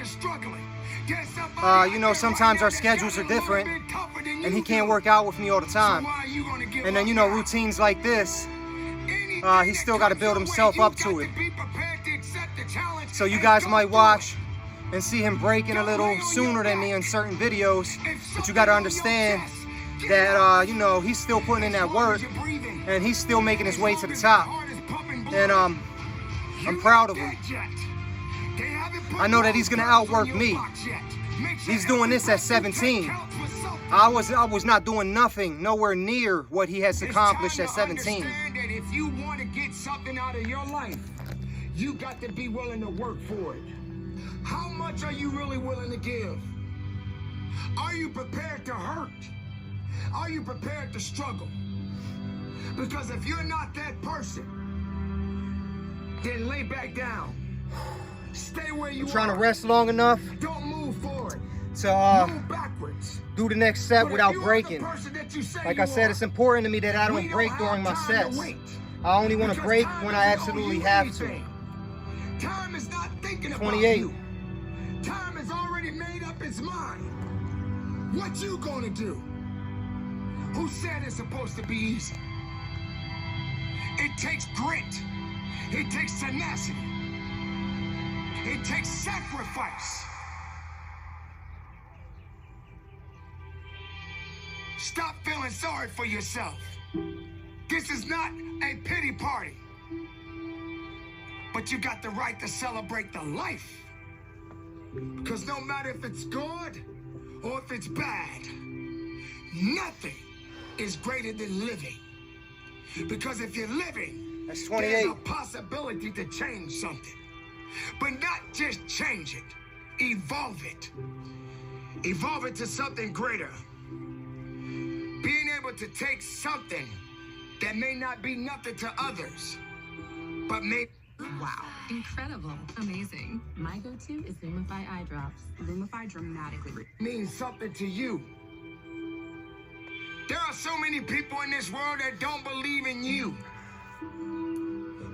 You know, sometimes our schedules are different and he can't work out with me all the time. And then, you know, routines like this, he's still got to build himself up to it. So you guys might watch and see him breaking a little sooner than me in certain videos, but you got to understand that, you know, he's still putting in that work and he's still making his way to the top. And I'm proud of him. I know that he's gonna outwork me. He's doing this at 17. I was not doing nothing, nowhere near what he has accomplished at 17. If you want to get something out of your life, you got to be willing to work for it. How much are you really willing to give? Are you prepared to hurt? Are you prepared to struggle? Because if you're not that person, then lay back down. Stay where you are. I'm trying to rest long enough Don't move forward. to Move backwards. do the next set But without if you are the breaking. person that you say Like you I said, are, it's important to me that I we don't break have during my time to sets. wait. I only want to Because break time when doesn't I owe absolutely you have to. anything. Time is not thinking about 28. you. Time has already made up its mind. What you gonna do? Who said it's supposed to be easy? It takes grit. It takes tenacity. It takes sacrifice. Stop feeling sorry for yourself. This is not a pity party. But you got the right to celebrate the life. Because no matter if it's good or if it's bad, nothing is greater than living. Because if you're living, That's there's 28. a possibility to change something. But not just change it, evolve it. Evolve it to something greater. Being able to take something that may not be nothing to others, but may... Wow. Incredible. Amazing. My go-to is Lumify eye drops. Lumify dramatically. means something to you. There are so many people in this world that don't believe in you.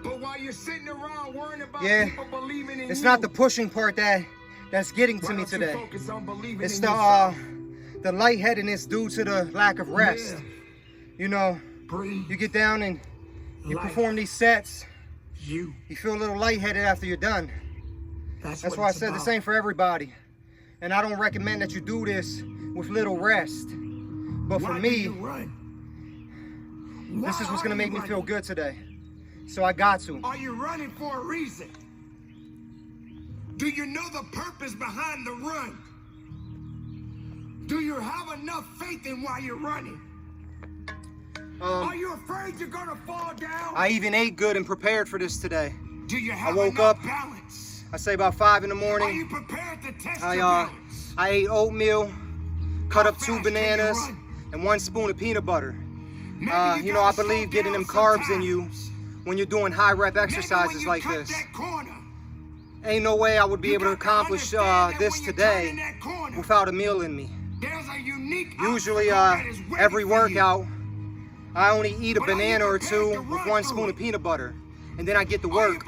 But while you're sitting around worrying about people believing in It's you, not the pushing part that's getting to why me don't you today. focus on believing It's in the yourself? the lightheadedness due to the lack of rest. Yeah. You know, Breathe. you get down and you Life. perform these sets. You. You feel a little lightheaded after you're done. That's why I said this ain't for everybody. And I don't recommend that you do this with little rest. But for me, this is what's gonna make me feel good today. So I got to. Are you running for a reason? Do you know the purpose behind the run? Do you have enough faith in why you're running? Are you afraid you're gonna fall down? I even ate good and prepared for this today. Do you have I woke enough up, balance? I say about 5 in the morning. Are you prepared to test your balance? I ate oatmeal, cut up 2 bananas, and 1 spoon of peanut butter. You know, I believe getting them carbs in you when you're doing high rep exercises like this. Ain't no way I would be able to accomplish this today without a meal in me. Usually, every workout, I only eat a banana or 2 with 1 spoon of peanut butter, and then I get to work.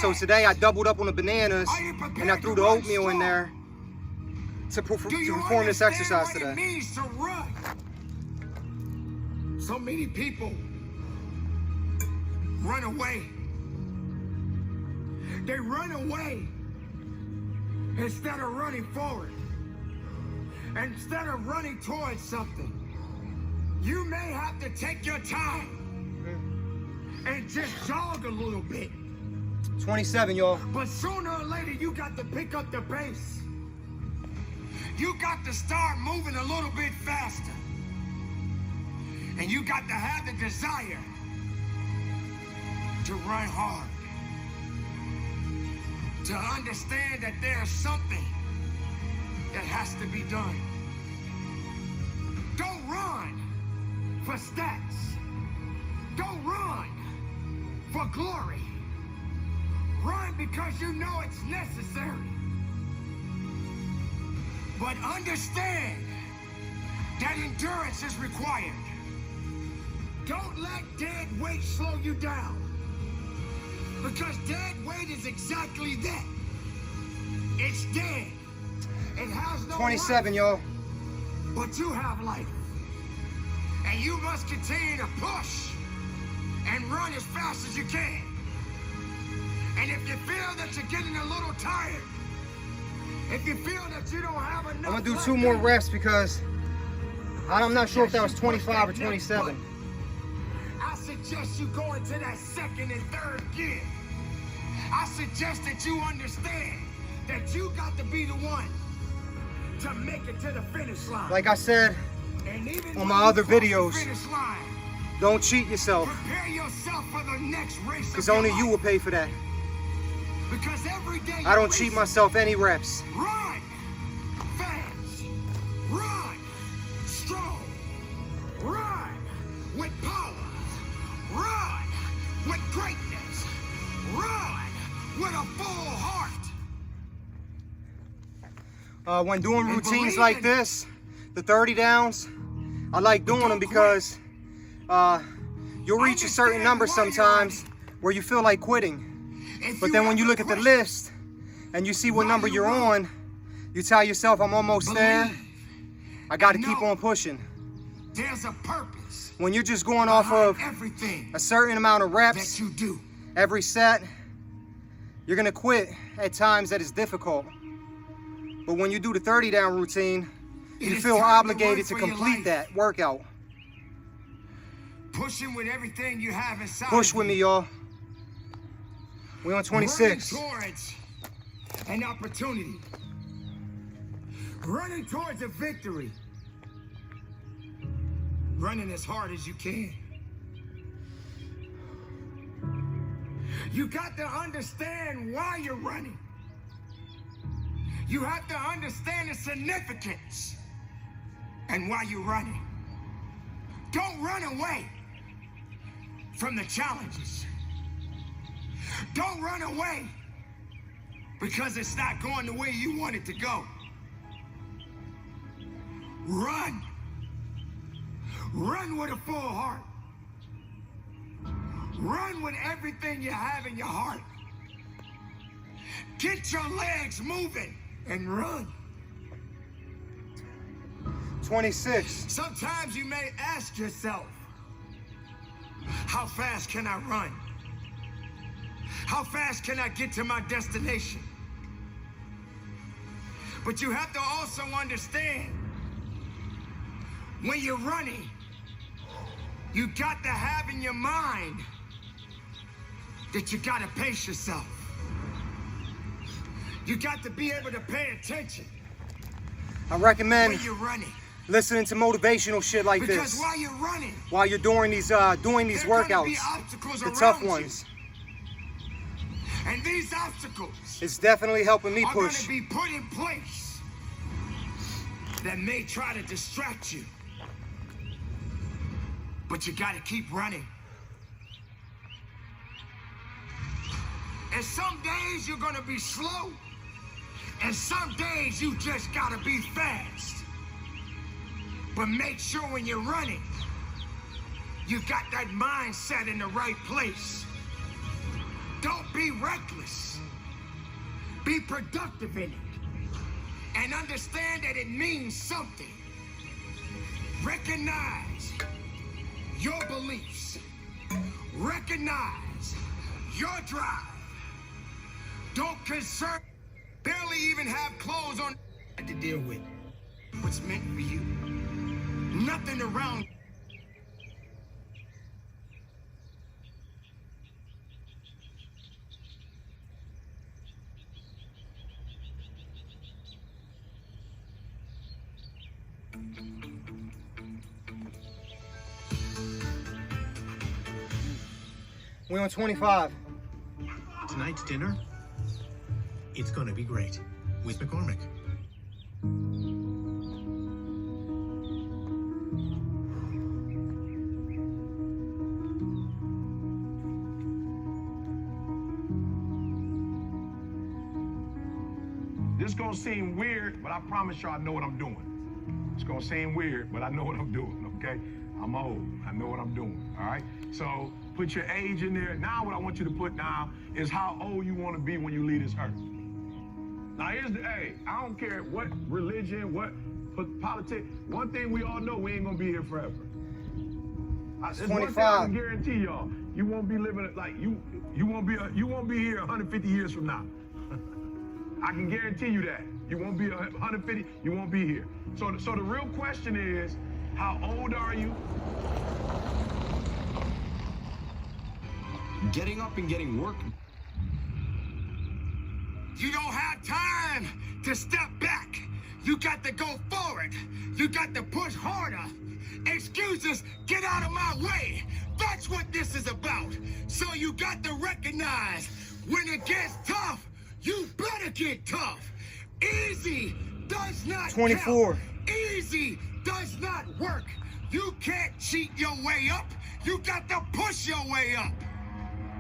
So today I doubled up on the bananas, and I threw the oatmeal in there to perform this exercise today. So many people run away. They run away instead of running forward. Instead of running towards something. You may have to take your time and just jog a little bit. 27, y'all. But sooner or later, you got to pick up the pace. You got to start moving a little bit faster. And you got to have the desire to run hard. To understand that there's something that has to be done. Don't run for stats. Don't run for glory. Run because you know it's necessary. But understand that endurance is required. Don't let dead weight slow you down. Because dead weight is exactly that. It's dead. It has no 27, y'all. But you have life. And you must continue to push and run as fast as you can. And if you feel that you're getting a little tired, if you feel that you don't have enough, I'm gonna do 2 more reps because I'm not sure if that was 25 or 27. I suggest you go into that 2nd and 3rd gear. I suggest that you understand that you got to be the one to make it to the finish line. Like I said on my other videos, don't cheat yourself. Prepare yourself for the next race. Because only you will pay for that. Because every day I don't cheat myself any reps. Run fast. Run strong. Run with power. Run with greatness. Run with a full heart. When doing routines like this, the 30 downs, I like doing them because you'll reach a certain number sometimes where you feel like quitting. But then when you look at the list and you see what number you're on, you tell yourself, I'm almost there. I got to keep on pushing. There's a purpose. When you're just going off of a certain amount of reps every set, you're going to quit at times that is difficult. But when you do the 30 down routine, you feel obligated to complete that workout. Pushing with everything you have inside. Push with me, y'all. We on 26. Running towards an opportunity. Running towards a victory. Running as hard as you can. You got to understand why you're running. You have to understand the significance and why you're running. Don't run away from the challenges. Don't run away because it's not going the way you want it to go. Run. Run with a full heart. Run with everything you have in your heart. Get your legs moving and run. 26. Sometimes you may ask yourself, how fast can I run? How fast can I get to my destination? But you have to also understand, when you're running, you got to have in your mind that you got to pace yourself. You got to be able to pay attention. I recommend when you're running. Listening to motivational shit like Because this while you're running, while you're doing these workouts, the tough ones. And these obstacles, it's definitely helping me are push. going to be put in place that may try to distract you. But you got to keep running. And some days you're going to be slow, and some days you just got to be fast. But make sure when you're running, you got that mindset in the right place. Don't be reckless. Be productive in it. And understand that it means something. Recognize your beliefs. Recognize your drive. Don't concern, barely even have clothes on to deal with. What's meant for you. Nothing around. We're on 25. Tonight's dinner, it's gonna be great with McCormick. This is gonna seem weird, but I promise you I know what I'm doing. It's gonna seem weird, but I know what I'm doing, okay? I'm old, I know what I'm doing, all right? So put your age in there. Now what I want you to put down is how old you wanna be when you leave this earth. Now here's the, hey, I don't care what religion, what politics, one thing we all know, we ain't gonna be here forever. It's 25. one thing I can guarantee y'all, you won't be living like, you won't be here 150 years from now. I can guarantee you that. You won't be 150, you won't be here. So the real question is, how old are you? Getting up and getting work. You don't have time to step back. You got to go forward. You got to push harder. Excuses, get out of my way. That's what this is about. So you got to recognize when it gets tough, you better get tough. Easy does not 24. count. Easy does not work. You can't cheat your way up. You got to push your way up.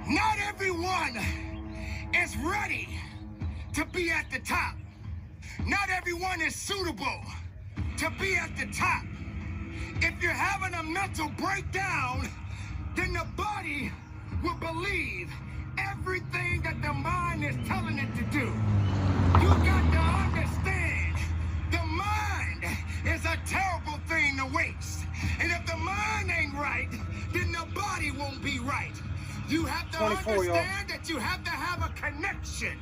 Not everyone is ready to be at the top. Not everyone is suitable to be at the top. If you're having a mental breakdown, then the body will believe everything that the mind is telling it to do. You got to understand, the mind is a terrible thing to waste. And if the mind ain't right, then the body won't be right. You have to understand that you have to have a connection.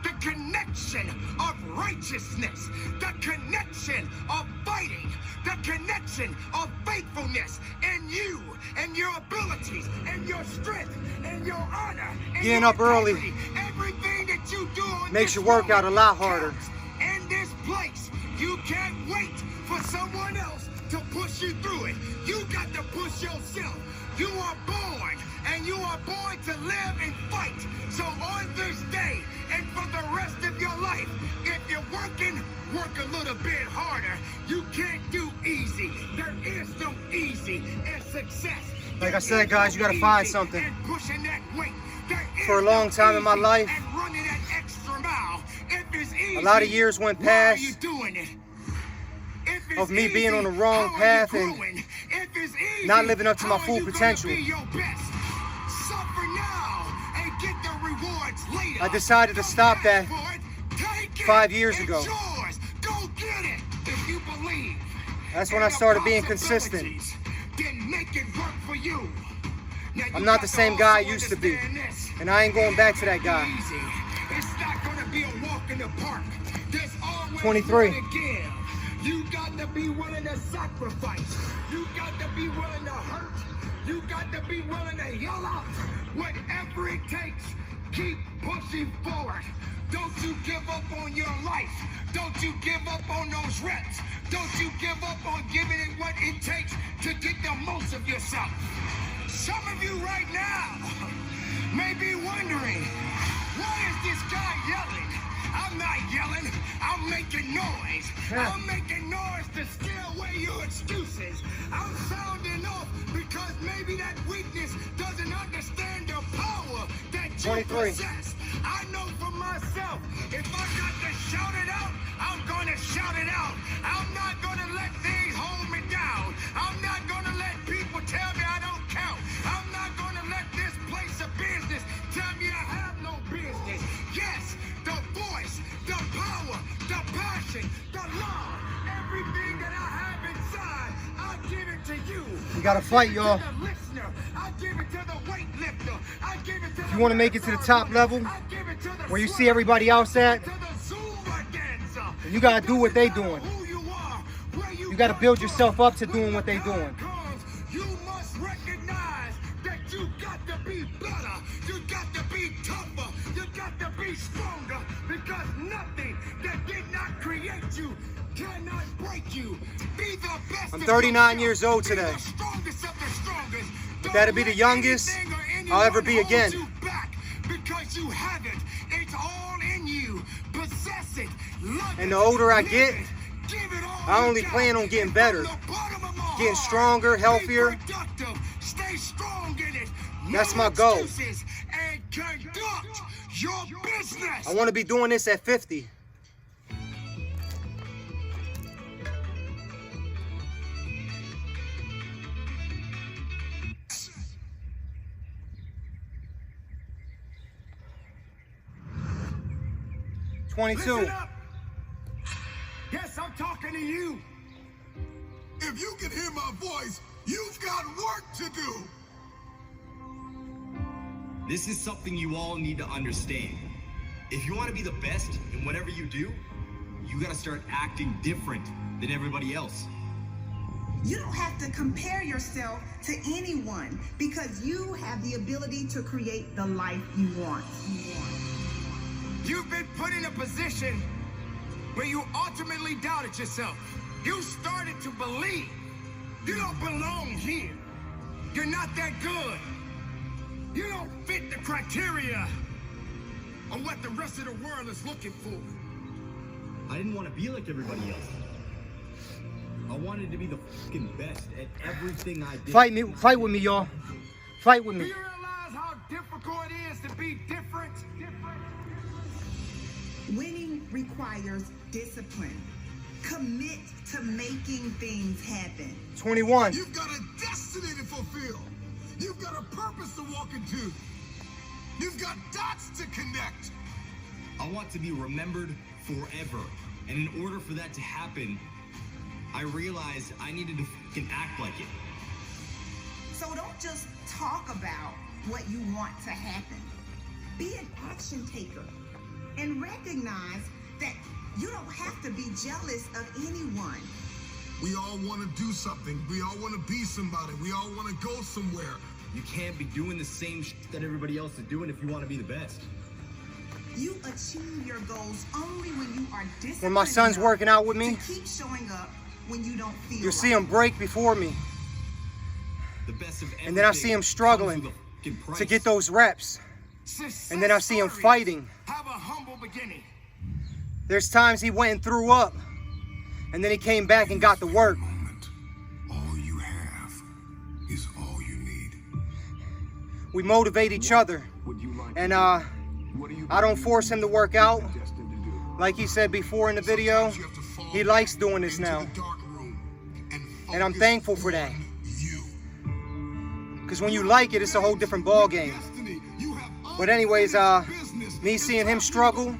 The connection of righteousness. The connection of fighting. The connection of faithfulness. And you and your abilities and your strength and your honor. And getting your up early everything that you do on makes your workout a lot harder. In this place, you can't wait for someone else to push you through it. You got to push yourself. You are born, and you are born to live and fight. So on this day, and for the rest of your life, if you're working, work a little bit harder. You can't do easy. There is no easy in success. Like I said, guys, you gotta find something. For a long time in my life, a lot of years went past of me being on the wrong path and not living up to my full potential. I decided to stop that 5 years ago. That's when I started being consistent. I'm not the same guy I used to be, and I ain't going back to that guy. It's not gonna be a walk in the park. There's always 23. more to give. You got to be willing to sacrifice. You got to be willing to hurt. You got to be willing to yell out. Whatever it takes, keep pushing forward. Don't you give up on your life. Don't you give up on those reps. Don't you give up on giving it what it takes to get the most of yourself. Some of you right now may be wondering, why is this guy yelling? I'm not yelling, I'm making noise. I'm making noise to scare away your excuses. I'm sounding off because maybe that weakness doesn't understand the power that you 23. possess. I know for myself, if I got to shout it out, I'm gonna shout it out. I'm not gonna let things hold me down. I'm not gonna let people tell me I don't count. I'm not gonna let this place of business tell me I have no business. Yes, the voice, the power, the passion, the love, everything that I have inside, I give it to you. You gotta fight, y'all. I give it to the weightlifter. I give it to If you want to make it to the top level, where you see everybody else at, you gotta do what they doing. You gotta build yourself up to doing what they doing. You must recognize that you got to be better. You got to be tougher. You got to be stronger, because nothing that did not create you cannot break you. Be the best. I'm 39 years old today. But that'll be the youngest I'll ever be again. Because you have it. It's all in you. Possess it. And the older I get, I only plan on getting better, getting stronger, healthier. Stay strong in it. That's my goal. And conduct your business. I want to be doing this at 50. Listen up. Yes, I'm talking to you. If you can hear my voice, you've got work to do. This is something you all need to understand. If you want to be the best in whatever you do, you got to start acting different than everybody else. You don't have to compare yourself to anyone, because you have the ability to create the life you want. You've been put in a position where you ultimately doubted yourself. You started to believe you don't belong here. You're not that good. You don't fit the criteria of what the rest of the world is looking for. I didn't want to be like everybody else. I wanted to be the fucking best at everything I did. Fight with me, y'all. Fight with me. Do you realize how difficult it is to be different? Winning requires discipline. Commit to making things happen. 21. You've got a destiny to fulfill. You've got a purpose to walk into. You've got dots to connect. I want to be remembered forever. And in order for that to happen, I realized I needed to fucking act like it. So don't just talk about what you want to happen. Be an action taker. And recognize that you don't have to be jealous of anyone. We all want to do something. We all want to be somebody. We all want to go somewhere. You can't be doing the same shit that everybody else is doing if you want to be the best. You achieve your goals only when you are disciplined. When my son's working out with me, to keep showing up when you don't feel you'll see him break before me. The best of And then I see him struggling to get those reps. And then I see him fighting. Have a humble beginning. There's times he went and threw up, and then he came back and got the work. All you have is all you need. We motivate each other. And I don't force him to work out. Like he said before in the video, he likes doing this now. And I'm thankful for that. Because when you like it, it's a whole different ball game. But anyways, me seeing him struggle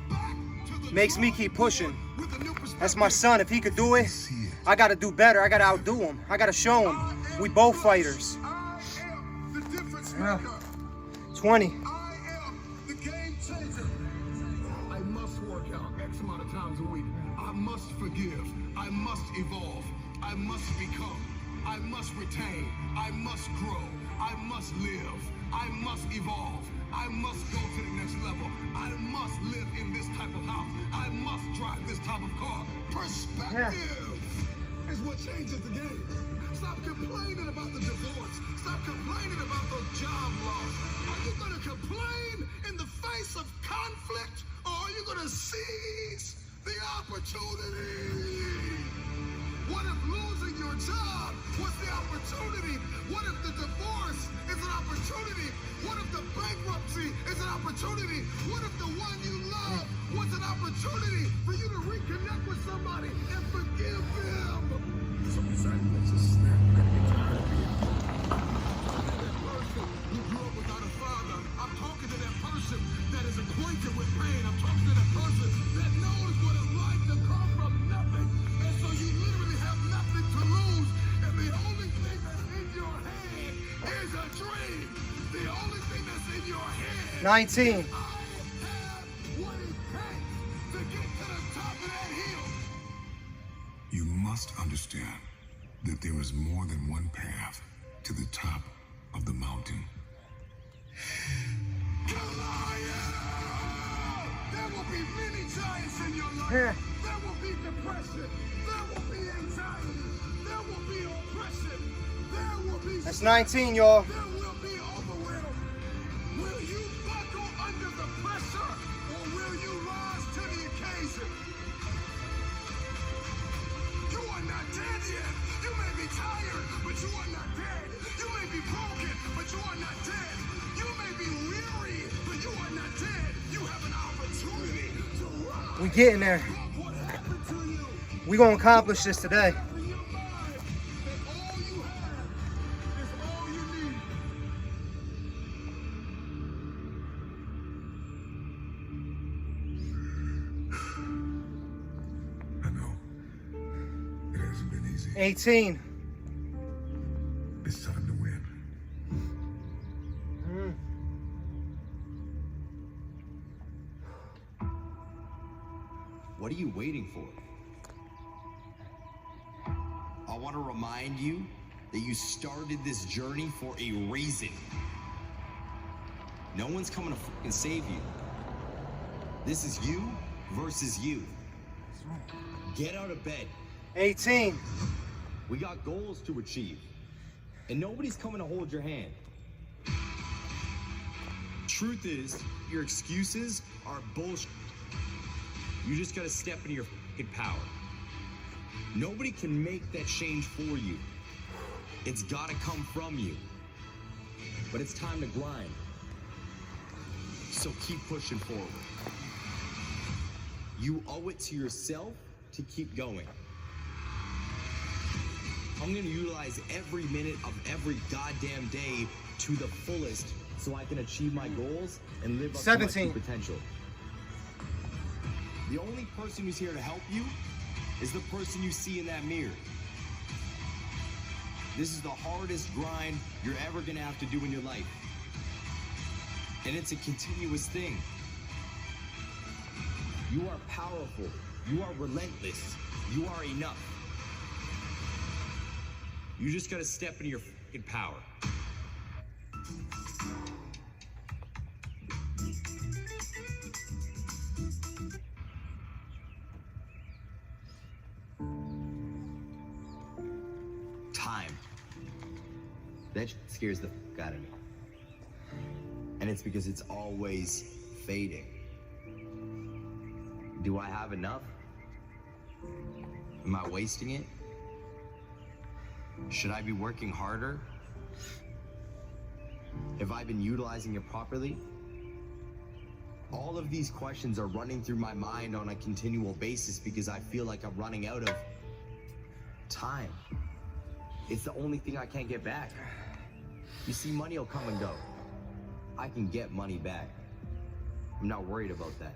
makes me keep pushing. That's my son. If he could do it, I got to do better. I got to outdo him. I got to show him. We both fighters. 20. I must work out X amount of times a week. I must forgive. I must evolve. I must become. I must retain. I must grow. I must live. I must evolve. I must go to the next level. I must live in this type of house. I must drive this type of car. Perspective is what changes the game. Stop complaining about the divorce. Stop complaining about those job loss. Are you going to complain in the face of conflict, or are you going to seize the opportunity? What if losing your job was the opportunity? What if the divorce is an opportunity? What if the bankruptcy is an opportunity? What if the one you love was an opportunity for you to reconnect with somebody and forgive them? Sometimes it's a snap. That person who grew up without a father, I'm talking to that person that is acquainted with pain. I'm talking to that person that knows what it's like to come from nothing. And so you literally have nothing to lose. And the only thing that's in your head is a dream. The only thing that's in your head 19. is what it takes to get to the top of that hill. You must understand that there is more than one path to the top of the mountain. Goliath! There will be many giants in your life. There will be depression. There will be anxiety. There will be oppression. There will be That's 19, y'all. There will be overwhelm. Will you buckle under the pressure, or will you rise to the occasion? You are not dead yet. You may be tired, but you are not dead. You may be broken, but you are not dead. You may be weary, but you are not dead. You have an opportunity to rise. We getting there. What happened to you? We gonna accomplish this today. In your mind, that all you have is all you need. I know. It hasn't been easy. 18. It's time to win. What are you waiting for? I want to remind you that you started this journey for a reason. No one's coming to fucking save you. This is you versus you. Get out of bed. 18. We got goals to achieve, and nobody's coming to hold your hand. Truth is, your excuses are bullshit. You just gotta step into your fucking power. Nobody can make that change for you. It's gotta come from you. But it's time to grind. So keep pushing forward. You owe it to yourself to keep going. I'm gonna utilize every minute of every goddamn day to the fullest so I can achieve my goals and live up 17. to my true potential. The only person who's here to help you is the person you see in that mirror. This is the hardest grind you're ever gonna have to do in your life. And it's a continuous thing. You are powerful. You are relentless. You are enough. You just gotta step into your fucking power. Time. That shit scares the fuck out of me. And it's because it's always fading. Do I have enough? Am I wasting it? Should I be working harder? Have I been utilizing it properly? All of these questions are running through my mind on a continual basis because I feel like I'm running out of time. It's the only thing I can't get back. You see, money will come and go. I can get money back. I'm not worried about that.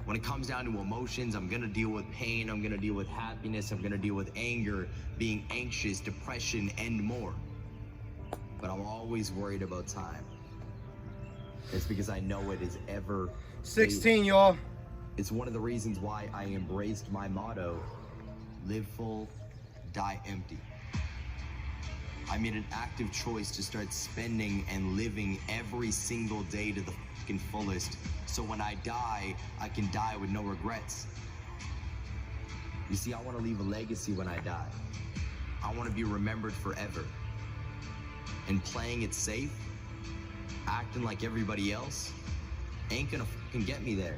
When it comes down to emotions, I'm gonna deal with pain, I'm gonna deal with happiness, I'm gonna deal with anger, being anxious, depression, and more. But I'm always worried about time. It's because I know it is ever 16, y'all. It's one of the reasons why I embraced my motto, live full, die empty. I made an active choice to start spending and living every single day to the fucking fullest, so when I die, I can die with no regrets. You see, I want to leave a legacy when I die. I want to be remembered forever. And playing it safe, acting like everybody else, ain't gonna fucking get me there.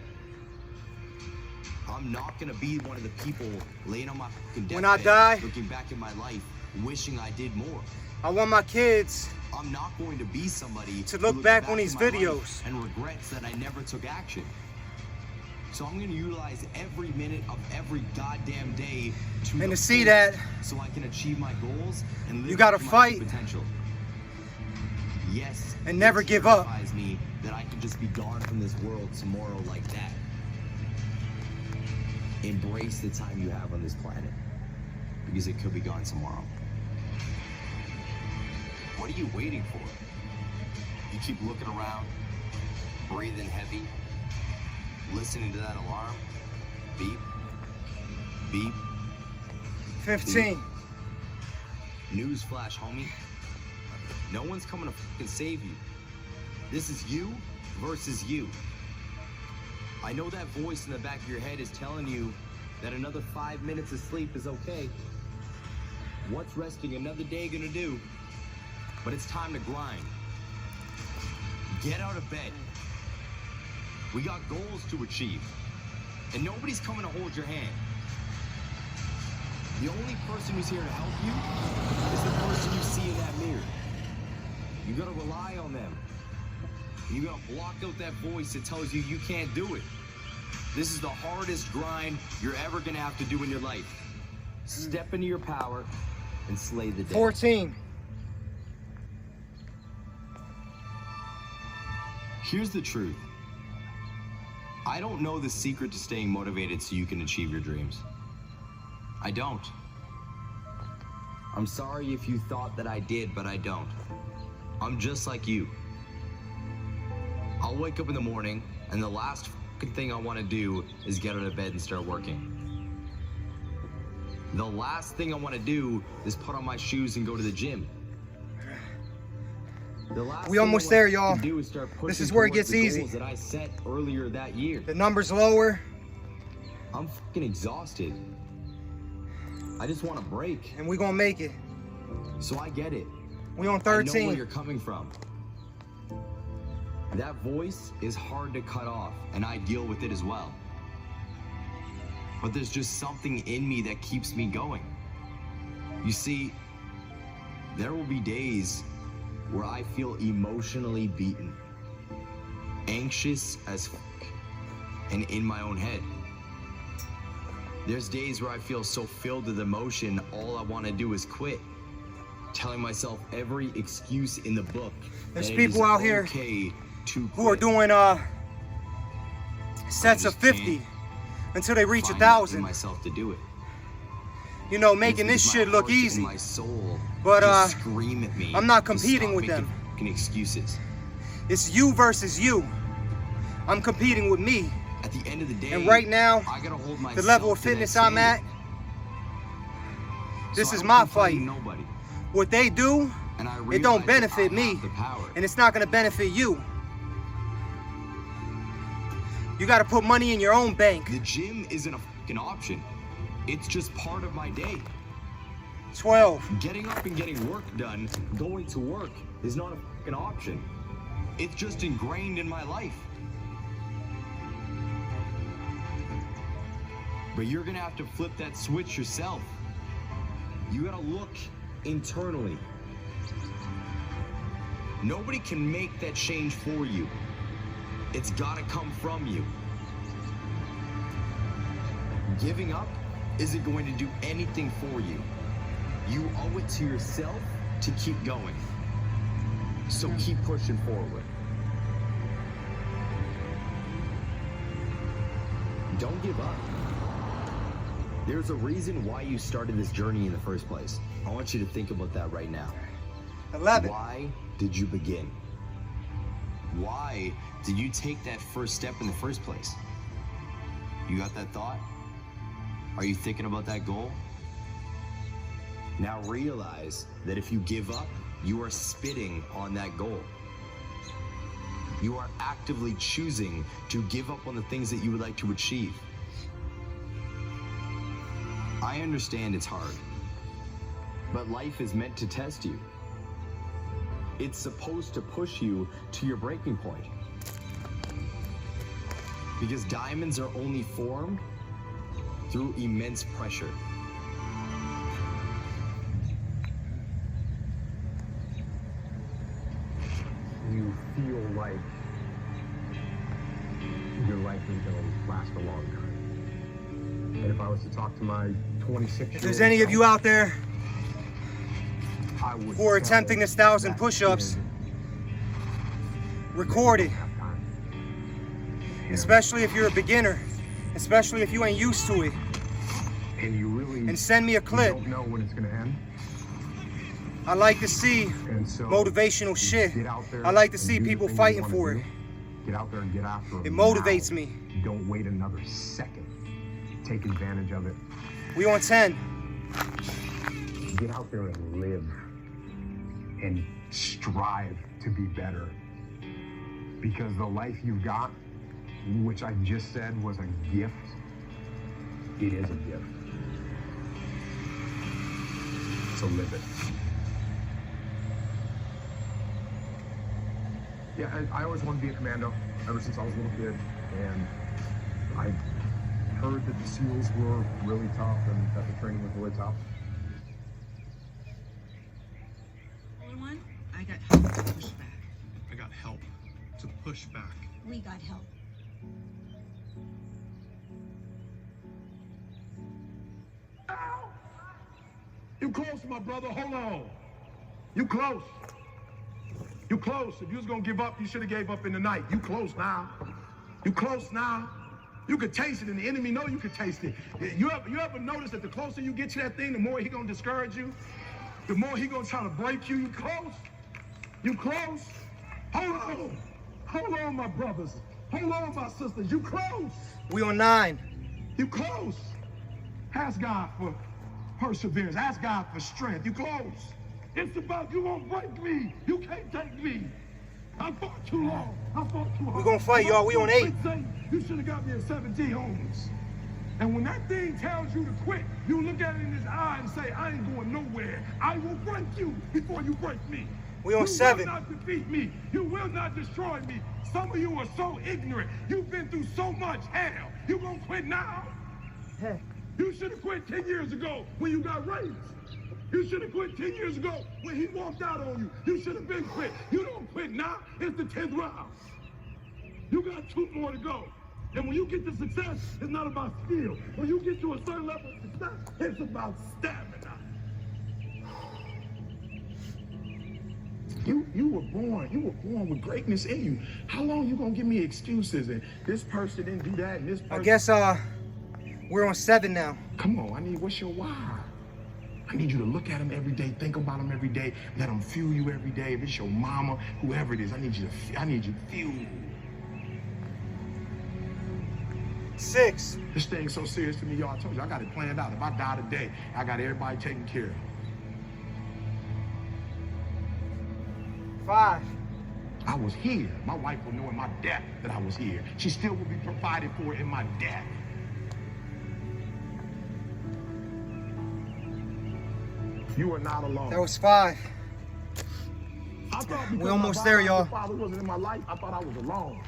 I'm not gonna be one of the people laying on my fucking deathbed, when I die, looking back in my life, wishing I did more. I want my kids I'm not going to be somebody to who look looks back on in these my life videos and regrets that I never took action. So I'm going to utilize every minute of every goddamn day to see that so I can achieve my goals and live you gotta to my fight potential. Yes, and never it give up. terrifies me that I can just be gone from this world tomorrow like that. Embrace the time you have on this planet, because it could be gone tomorrow. What are you waiting for? You keep looking around, breathing heavy, listening to that alarm. Beep, beep. 15. Beep. Newsflash, homie. No one's coming to fucking save you. This is you versus you. I know that voice in the back of your head is telling you that another 5 minutes of sleep is okay. What's resting another day gonna do? But it's time to grind. Get out of bed. We got goals to achieve, and nobody's coming to hold your hand. The only person who's here to help you is the person you see in that mirror. You gotta rely on them. You gotta block out that voice that tells you you can't do it. This is the hardest grind you're ever gonna have to do in your life. Step into your power and slay the day. 14. Here's the truth. I don't know the secret to staying motivated so you can achieve your dreams. I don't. I'm sorry if you thought that I did, but I don't. I'm just like you. I'll wake up in the morning, and the last fucking thing I want to do is get out of bed and start working. The last thing I want to do is put on my shoes and go to the gym. We almost there, y'all. This is where it gets easy. That I set earlier that year. The number's lower. I'm fucking exhausted. I just want a break. And we're gonna make it. So I get it. We on 13. I know where you're coming from. That voice is hard to cut off, and I deal with it as well. But there's just something in me that keeps me going. You see, there will be days where I feel emotionally beaten, anxious as fuck, and in my own head. There's days where I feel so filled with emotion, all I want to do is quit, telling myself every excuse in the book. There's people out here who are doing sets of 50 until they reach 1,000. Myself to do it. You know, making this shit look easy. My soul but scream at me. I'm not competing with them. Excuses. It's you versus you. I'm competing with me. At the end of the day, and right now, I gotta hold the level of fitness I'm at, this is my fight. Nobody. What they do, it don't benefit me, and it's not gonna benefit you. You gotta put money in your own bank. The gym isn't a fucking option. It's just part of my day. 12. Getting up and getting work done, going to work, is not a fucking option. It's just ingrained in my life. But you're gonna have to flip that switch yourself. You gotta look internally. Nobody can make that change for you. It's gotta come from you. Giving up isn't going to do anything for you. You owe it to yourself to keep going. So keep pushing forward. Don't give up. There's a reason why you started this journey in the first place. I want you to think about that right now. 11. Why did you begin? Why did you take that first step in the first place? You got that thought? Are you thinking about that goal? Now realize that if you give up, you are spitting on that goal. You are actively choosing to give up on the things that you would like to achieve. I understand it's hard, but life is meant to test you. It's supposed to push you to your breaking point. Because diamonds are only formed through immense pressure. You feel like your life is going to last a long time. And if I was to talk to my 26-year-old If there's any of you out there I would who are attempting this 1,000 push-ups, record it. Especially if you're a beginner, especially if you ain't used to it. And you really and send me a clip. don't know when it's going to end. I like to see motivational shit. I like to see people fighting for it. Get out there and get after it. It motivates me. Don't wait another second. Take advantage of it. We on 10. Get out there and live and strive to be better. Because the life you've got, which I just said was a gift, it is a gift. So live it. Yeah, I always wanted to be a commando ever since I was a little kid, and I heard that the SEALs were really tough and that the training was really tough. Everyone, I got help to push back. I got help to push back. We got help. You close, my brother. Hold on. You close. You close. If you was gonna give up, you should have gave up in the night. You close now. You close now. You could taste it, and the enemy know you could taste it. You ever notice that the closer you get to that thing, the more he gonna discourage you? The more he gonna try to break you? You close. You close. Hold on. Hold on, my brothers. Hold on, my sisters. You close. We on 9. You close. Ask God for perseverance. Ask God for strength. You close. It's about you won't break me. You can't take me. I fought too long. I fought too hard. We gonna fight, y'all. We on 8. You should have got me at 17 homies. And when that thing tells you to quit, you look at it in his eye and say, I ain't going nowhere. I will break you before you break me. We on 7. You will not defeat me. You will not destroy me. Some of you are so ignorant. You've been through so much hell. You gonna quit now? Heck. You should have quit 10 years ago when you got raped. You should have quit 10 years ago when he walked out on you. You should have been quit. You don't quit now. It's the 10th round. You got 2 more to go. And when you get to success, it's not about skill. When you get to a certain level of success, it's about stamina. You were born with greatness in you. How long you gonna give me excuses and this person didn't do that and this person? I guess we're on 7 now. Come on, what's your why? I need you to look at him every day, think about him every day, let him fuel you every day. If it's your mama, whoever it is, I need you to fuel. 6. This thing's so serious to me, y'all. I told you, I got it planned out. If I die today, I got everybody taken care of. 5. I was here. My wife will know in my death that I was here. She still will be provided for in my death. You are not alone. That was 5. I thought We almost there, y'all. my father wasn't in my life, I thought I was alone.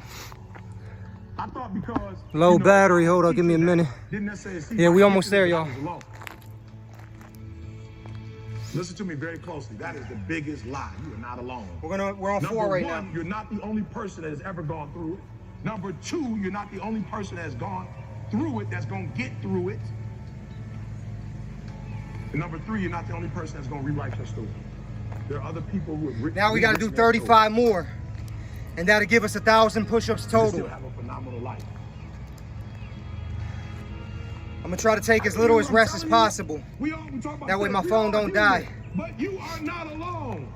I thought because Low battery. Hold on, give me a minute. didn't necessarily see Yeah, my we almost there, future y'all. that I was alone. Listen to me very closely. That is the biggest lie. You are not alone. We're on 4 Number right one, now. you're not the only person that has ever gone through it. Number 2, you're not the only person that has gone through it that's going to get through it. And number 3, you're not the only person that's going to rewrite your story. There are other people who have written. Now we got to do 35 more. And that'll give us 1,000 push-ups You total. still have a phenomenal life. I'm gonna try to take as little as rest as possible. We talk about That way my we phone all don't human, die. But you are not alone.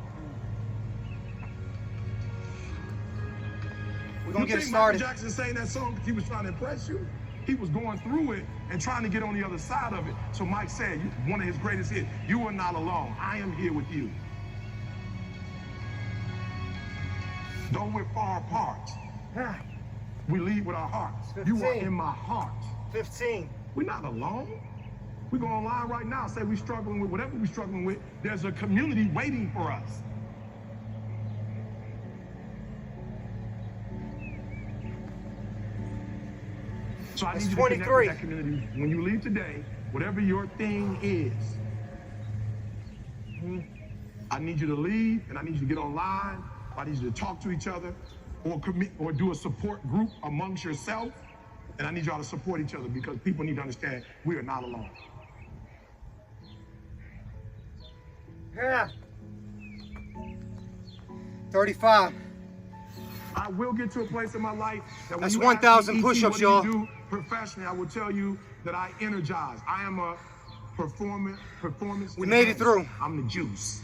We're gonna get it Michael started. Jackson sang that song because he was trying to impress you? he was going through it and trying to get on the other side of it. So Mike said, one of his greatest hits, "You are not alone. I am here with you." Though we're far apart, we lead with our hearts. 15. You are in my heart. 15. We're not alone. We go online right now, say we're struggling with whatever we're struggling with. There's a community waiting for us. So I need you to connect with that community. When you leave today, whatever your thing is, I need you to leave, and I need you to get online. I need you to talk to each other, or do a support group amongst yourself. And I need y'all to support each other, because people need to understand we are not alone. Yeah. 35. I will get to a place in my life that when That's you 1,000 ask me, push-ups, what do you y'all. do professionally, I will tell you that I energize. I am a performance. We made it through. I'm the juice.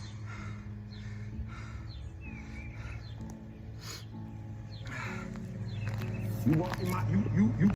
You walk in my, you